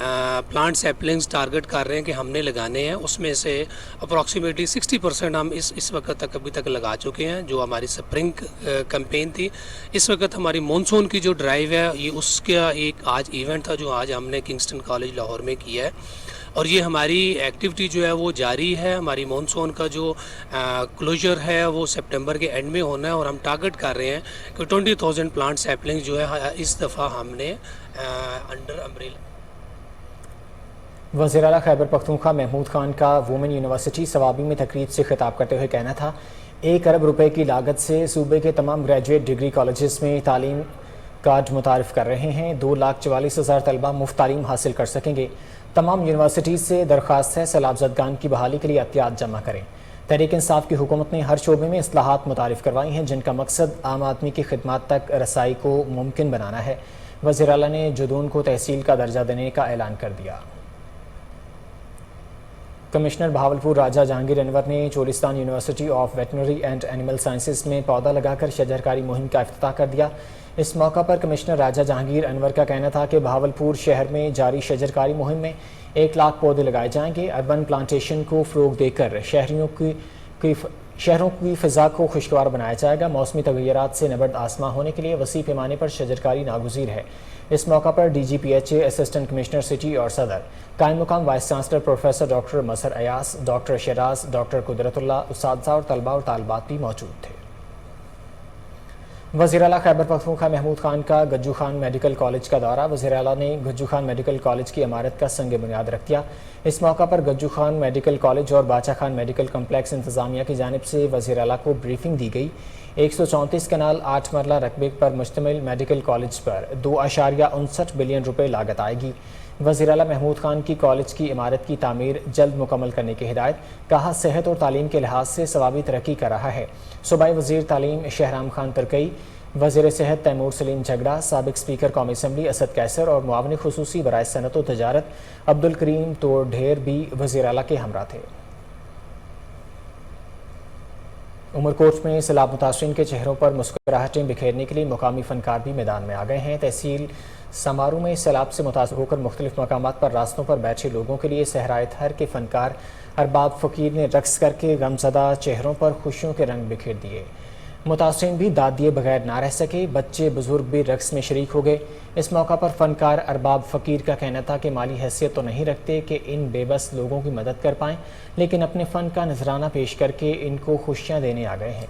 پلانٹ سیپلنگز ٹارگٹ کر رہے ہیں کہ ہم نے لگانے ہیں، اس میں سے اپروکسیمیٹلی 60% ہم اس وقت تک ابھی تک لگا چکے ہیں، جو ہماری سپرنگ کمپین تھی۔ اس وقت ہماری مونسون کی جو ڈرائیو ہے یہ اس کا ایک آج ایونٹ تھا جو آج ہم نے کنگسٹن کالج لاہور میں کیا ہے، اور یہ ہماری ایکٹیویٹی جو ہے وہ جاری ہے۔ ہماری مونسون کا جو کلوجر ہے وہ سپٹمبر کے اینڈ میں ہونا ہے، اور ہم ٹارگٹ کر رہے ہیں کہ 20,000 پلانٹ سیپلنگ جو ہے اس دفعہ ہم نے انڈر امبریلا۔ وزیر اعلیٰ خیبر پختونخوا محمود خان کا وومن یونیورسٹی صوابی میں تقریب سے خطاب کرتے ہوئے کہنا تھا، 1 ارب روپے کی لاگت سے صوبے کے تمام گریجویٹ ڈگری کالجز میں تعلیم کارڈ متعارف کر رہے ہیں۔ 2,44,000 طلبہ مفت تعلیم حاصل کر سکیں گے۔ تمام یونیورسٹیز سے درخواست ہے سیلاب زدگان کی بحالی کے لیے احتیاط جمع کریں۔ تحریک انصاف کی حکومت نے ہر شعبے میں اصلاحات متعارف کروائی ہیں جن کا مقصد عام آدمی کی خدمات تک رسائی کو ممکن بنانا ہے۔ وزیر اعلیٰ نے جدون کو تحصیل کا درجہ دینے کا اعلان کر دیا۔ کمشنر بہاولپور راجہ جہانگیر انور نے Cholistan university of veterinary and animal sciences میں پودا لگا کر شجرکاری مہم کا افتتاح کر دیا۔ اس موقع پر کمشنر راجہ جہانگیر انور کا کہنا تھا کہ بہاولپور شہر میں جاری شجرکاری مہم میں 1 لاکھ پودے لگائے جائیں گے۔ اربن پلانٹیشن کو فروغ دے کر شہروں کی فضا کو خوشگوار بنایا جائے گا۔ موسمی تغیرات سے نبرد آسماں ہونے کے لیے وسیع پیمانے پر شجرکاری ناگزیر ہے۔ اس موقع پر DGPHA اسسٹنٹ کمشنر سٹی اور صدر قائم مقام وائس چانسلر پروفیسر ڈاکٹر مظہر ایاز، ڈاکٹر شیراز، ڈاکٹر قدرت اللہ، اساتذہ اور طلباء اور طالبات بھی موجود تھے۔ وزیر اعلیٰ خیبر پختونخوا محمود خان کا گجو خان میڈیکل کالج کا دورہ۔ وزیر اعلیٰ نے گجو خان میڈیکل کالج کی عمارت کا سنگ بنیاد رکھ دیا۔ اس موقع پر گجو خان میڈیکل کالج اور باچا خان میڈیکل کمپلیکس انتظامیہ کی جانب سے وزیر اعلیٰ کو بریفنگ دی گئی۔ 134 کنال 8 مرلہ رقبے پر مشتمل میڈیکل کالج پر 2.59 بلین روپے لاگت آئے گی۔ وزیر اعلیٰ محمود خان کی کالج کی عمارت کی تعمیر جلد مکمل کرنے کی ہدایت۔ کہا صحت اور تعلیم کے لحاظ سے ثوابی ترقی کر رہا ہے۔ صوبائی وزیر تعلیم شہرام خان ترکئی، وزیر صحت تیمور سلیم جھگڑا، سابق اسپیکر قومی اسمبلی اسد کیسر اور معاون خصوصی برائے صنعت و تجارت عبدالکریم توڑ ڈھیر بھی وزیر اعلیٰ کے ہمراہ تھے۔ عمرکوٹ میں سیلاب متاثرین کے چہروں پر مسکراہٹیں بکھیرنے کے لیے مقامی فنکار بھی میدان میں آ گئے ہیں۔ تحصیل سمارو میں سیلاب سے متاثر ہو کر مختلف مقامات پر راستوں پر بیٹھے لوگوں کے لیے صحرائے تھر کے فنکار ارباب فقیر نے رقص کر کے غمزدہ چہروں پر خوشیوں کے رنگ بکھیر دیے۔ मुतासरीन भी दाद दिए बगैर ना रह सके, बच्चे बुजुर्ग भी रक्स में शरीक हो गए। इस मौका पर फनकार अरबाब फ़कीर का कहना था कि माली हैसियत तो नहीं रखते कि इन बेबस लोगों की मदद कर पाएँ, लेकिन अपने फ़न का नजराना पेश करके इनको खुशियाँ देने आ गए हैं।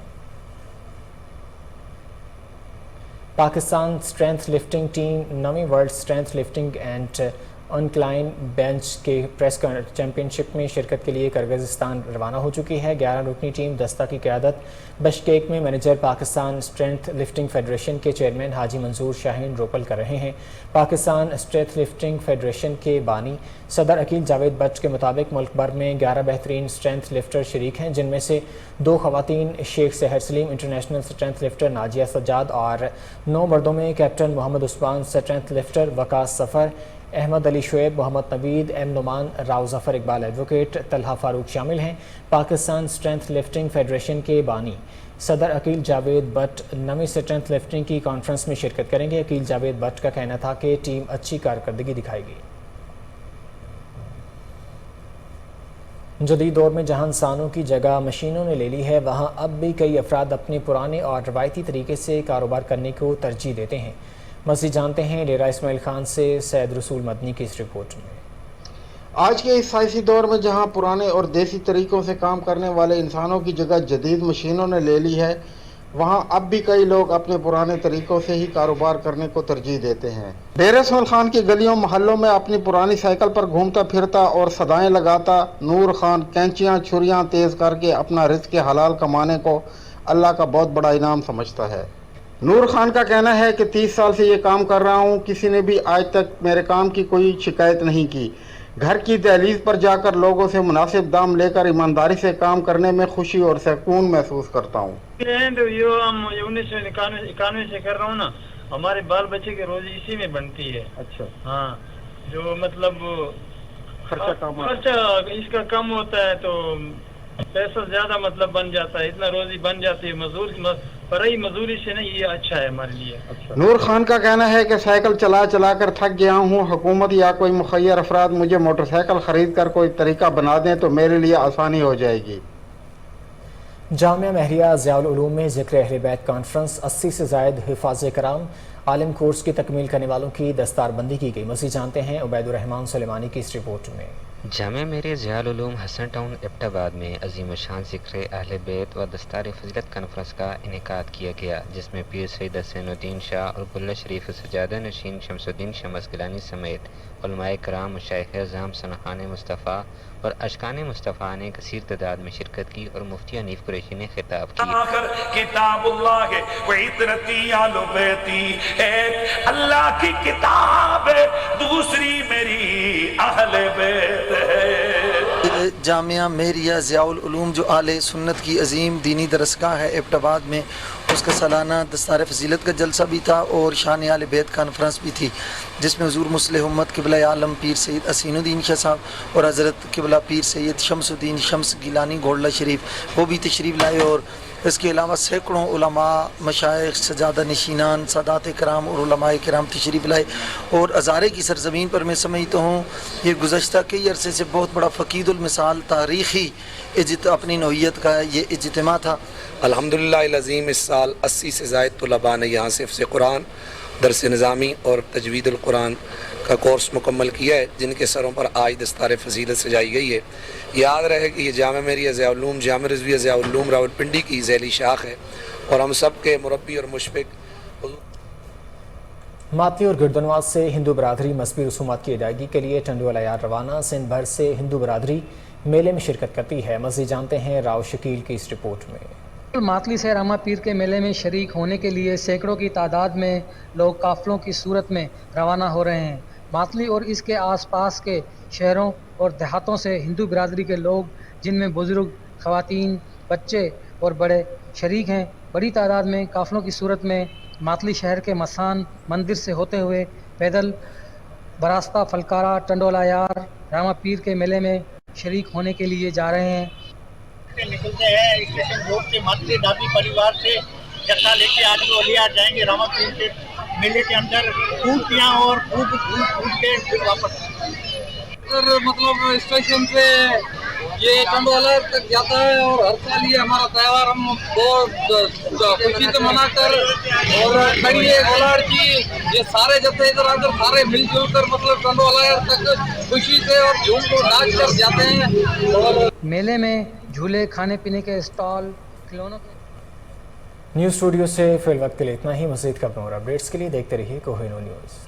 पाकिस्तान स्ट्रेंथ लिफ्टिंग टीम 9वीं world strength lifting and incline bench के प्रेस चैम्पियनशिप में शिरकत के लिए किर्गिज़स्तान रवाना हो चुकी है। 11 रुकनी टीम दस्ता की क़यादत बिश्केक में manager Pakistan strength lifting federation के चेयरमैन हाजी मंसूर शाहीन रोपल कर रहे हैं। पाकिस्तान स्ट्रेंथ लिफ्टिंग फेडरेशन के बानी सदर अकील जावेद बट के मुताबिक मुल्क भर में 11 बेहतरीन स्ट्रेंथ लिफ्टर शरीक हैं, जिनमें से 2 खवातीन Sheikh Sehar Saleem international strength lifter Nazia Sajjad और 9 मर्दों में captain Mohammad Usman strength lifter Waqas Safar, Ahmed Ali Shoaib, Mohammad Naveed, M Noman, Rao Zafar Iqbal advocate, Talha Farooq शामिल हैं। पाकिस्तान स्ट्रेंथ लिफ्टिंग फेडरेशन के बानी सदर अकील जावेद बट 9वीं स्ट्रेंथ लिफ्टिंग की कॉन्फ्रेंस में शिरकत करेंगे। अकील जावेद बट का कहना था कि टीम अच्छी कारकर्दगी दिखाएगी। जदीद दौर में जहां इंसानों की जगह मशीनों ने ले ली है, वहां अब भी कई अफराद अपने पुराने और रवायती तरीके से कारोबार करने को तरजीह देते हैं। मज़ीद जानते हैं डेरा इस्माइल खान से सैयद रसूल मदनी की इस रिपोर्ट में। आज के इस सियासी दौर में जहां पुराने और देसी तरीकों से काम करने वाले इंसानों की जगह जदीद मशीनों ने ले ली है, वहां अब भी कई लोग अपने पुराने तरीकों से ही कारोबार करने को तरजीह देते हैं। डेरा इस्माइल खान की गलियों मोहल्लों में अपनी पुरानी साइकिल पर घूमता फिरता और सदाएं लगाता नूर खान कैंचियां छुरियां तेज करके अपना रिज़्क़ हलाल कमाने को अल्लाह का बहुत बड़ा इनाम समझता है। नूर खान का कहना है कि 30 साल से ये काम कर रहा हूँ, किसी ने भी आज तक मेरे काम की कोई शिकायत नहीं की। घर की दहलीज पर जाकर लोगों से मुनासिब दाम लेकर ईमानदारी से काम करने में खुशी और सुकून महसूस करता हूँ। हम 1991 से कर रहा हूँ ना, हमारे बाल बच्चे की रोजी इसी में बनती है। अच्छा, हाँ, जो मतलब खर्चा इसका कम होता है तो पैसा ज्यादा मतलब बन जाता है, इतना रोजी बन जाती है। मजदूरी से नहीं, ये अच्छा है हमारे लिए। अच्छा। नूर खान का कहना है कि साइकिल चला चला कर थक गया हूँ, हुकूमत या कोई मुखय्यर अफराद मुझे मोटरसाइकिल खरीद कर कोई तरीका बना दें तो मेरे लिए आसानी हो जाएगी। जामिया महरिया ज़ियाउल उलूम में ज़िक्र अहले बैत कॉन्फ्रेंस 80 से ज़ायद हिफाज़ कराम आलिम कोर्स की तकमील करने वालों की दस्तारबंदी की गई। मज़ीद जानते हैं उबैदुर्रहमान सुलेमानी की इस रिपोर्ट में। जामिया महरिया ज़ियाउल उलूम हसन टाउन एबटाबाद में अजीम शान ज़िक्र अहले बैत व दस्तार फजीलत कॉन्फ्रेंस का इनेकाद किया गया, जिसमें पीर सैयद हसैनुद्दीन शाह और बुल्ला शरीफ सजादा नशीन शमसुद्दीन शमस गिलानी समेत उलमाए कराम, मशाइख अज़ाम, सनखान मुस्तफ़ा और अशकान मुस्तफ़ा ने कसीर तादाद में शिरकत की और मुफ्ती हनीफ कुरैशी ने खिताब किया। अल्लाह की किताब है, दूसरी मेरी अहले बैत है। जामिया महरिया ज़ियाउल उलूम जो आले सुन्नत की अजीम दीनी दरसगाह है एबटाबाद में, उसका सालाना दस्तार फजीलत का जलसा भी था और शान आले बैत कॉन्फ्रेंस भी थी, जिसमें हुज़ूर मुस्लिह उम्मत क़िबला आलम पीर सैयद हसीनुद्दीन शाह साहब और हज़रत क़िबला पीर सैयद शमसुद्दीन शम्स गिलानी घोड़ला शरीफ वो भी तशरीफ़ लाए और इसके अलावा सैकड़ों उलमा, मशाइख, सजादा नशीनान, सादात कराम और उलमाए किराम तशरीफ़ लाए। और हज़ारे की सरज़मीन पर मैं समझता हूँ ये गुज़श्ता कई अरसे से बहुत बड़ा फ़कीदुल मिसाल तारीख़ी अपनी नौइयत का ये इज्तिमा था। अल्हम्दुलिल्लाह अज़ीम इस साल 80 से ज़ायद तलबा ने यहाँ से हिफ्ज़ कुरान, दरस निज़ामी और तजवीदुल कुरान का कोर्स मुकम्मल किया है, जिनके सरों पर आज दस्तार फजीलत सजाई गई है। याद रहे कि ये जामिया महरिया ज़ियाउल उलूम जामिया रिज़विया ज़ियाउल उलूम रावलपिंडी की ज़ैली शाख है और हम सब के मुरब्बी और मुशफ़िक। मातली और गिरदनवाज से हिंदू बरादरी मजहबी रसूमात की अदायगी के लिए टंडोला यार रवाना। सिंध भर से हिंदू बरादरी मेले में शिरकत करती है। मज़ीद जानते हैं राव शकील की इस रिपोर्ट में। मातली से रामा पीर के मेले में शरीक होने के लिए सैकड़ों की तादाद में लोग काफ़िलों की सूरत में रवाना हो रहे हैं। मातली और इसके आसपास के शहरों और देहातों से हिंदू बिरादरी के लोग, जिनमें बुज़ुर्ग, ख़वातीन, बच्चे और बड़े शरीक हैं, बड़ी तादाद में काफ़िलों की सूरत में मातली शहर के मसान मंदिर से होते हुए पैदल बरास्ता फलकारा टंडोला यार रामा पीर के मेले में शरीक होने के लिए जा रहे हैं। निकलते हैं स्टेशन रोड से मातली डाबी परिवार से जत्था लेके आज वो लिया जाएंगे रामा पीर के मेले के अंदर, कूटियाँ और कूट के फिर वापस। मतलब स्टेशन से ये चंडोला तक जाता है और हर साल ये हमारा त्यौहार हम बहुत खुशी से मनाकर और खड़िए गोलार्ची ये सारे जत्थे इधर उधर सारे मिलजुल कर मतलब चंडोला तक खुशी से और झूम को नाच कर जाते हैं। और मेले में झूले, खाने पीने के स्टॉल, खिलौनों के। न्यूज़ स्टूडियो से फिल वक्त के लिए इतना ही। मज़ीद खबरों और अपडेट्स के लिए देखते रहिए कोहिनूर न्यूज़।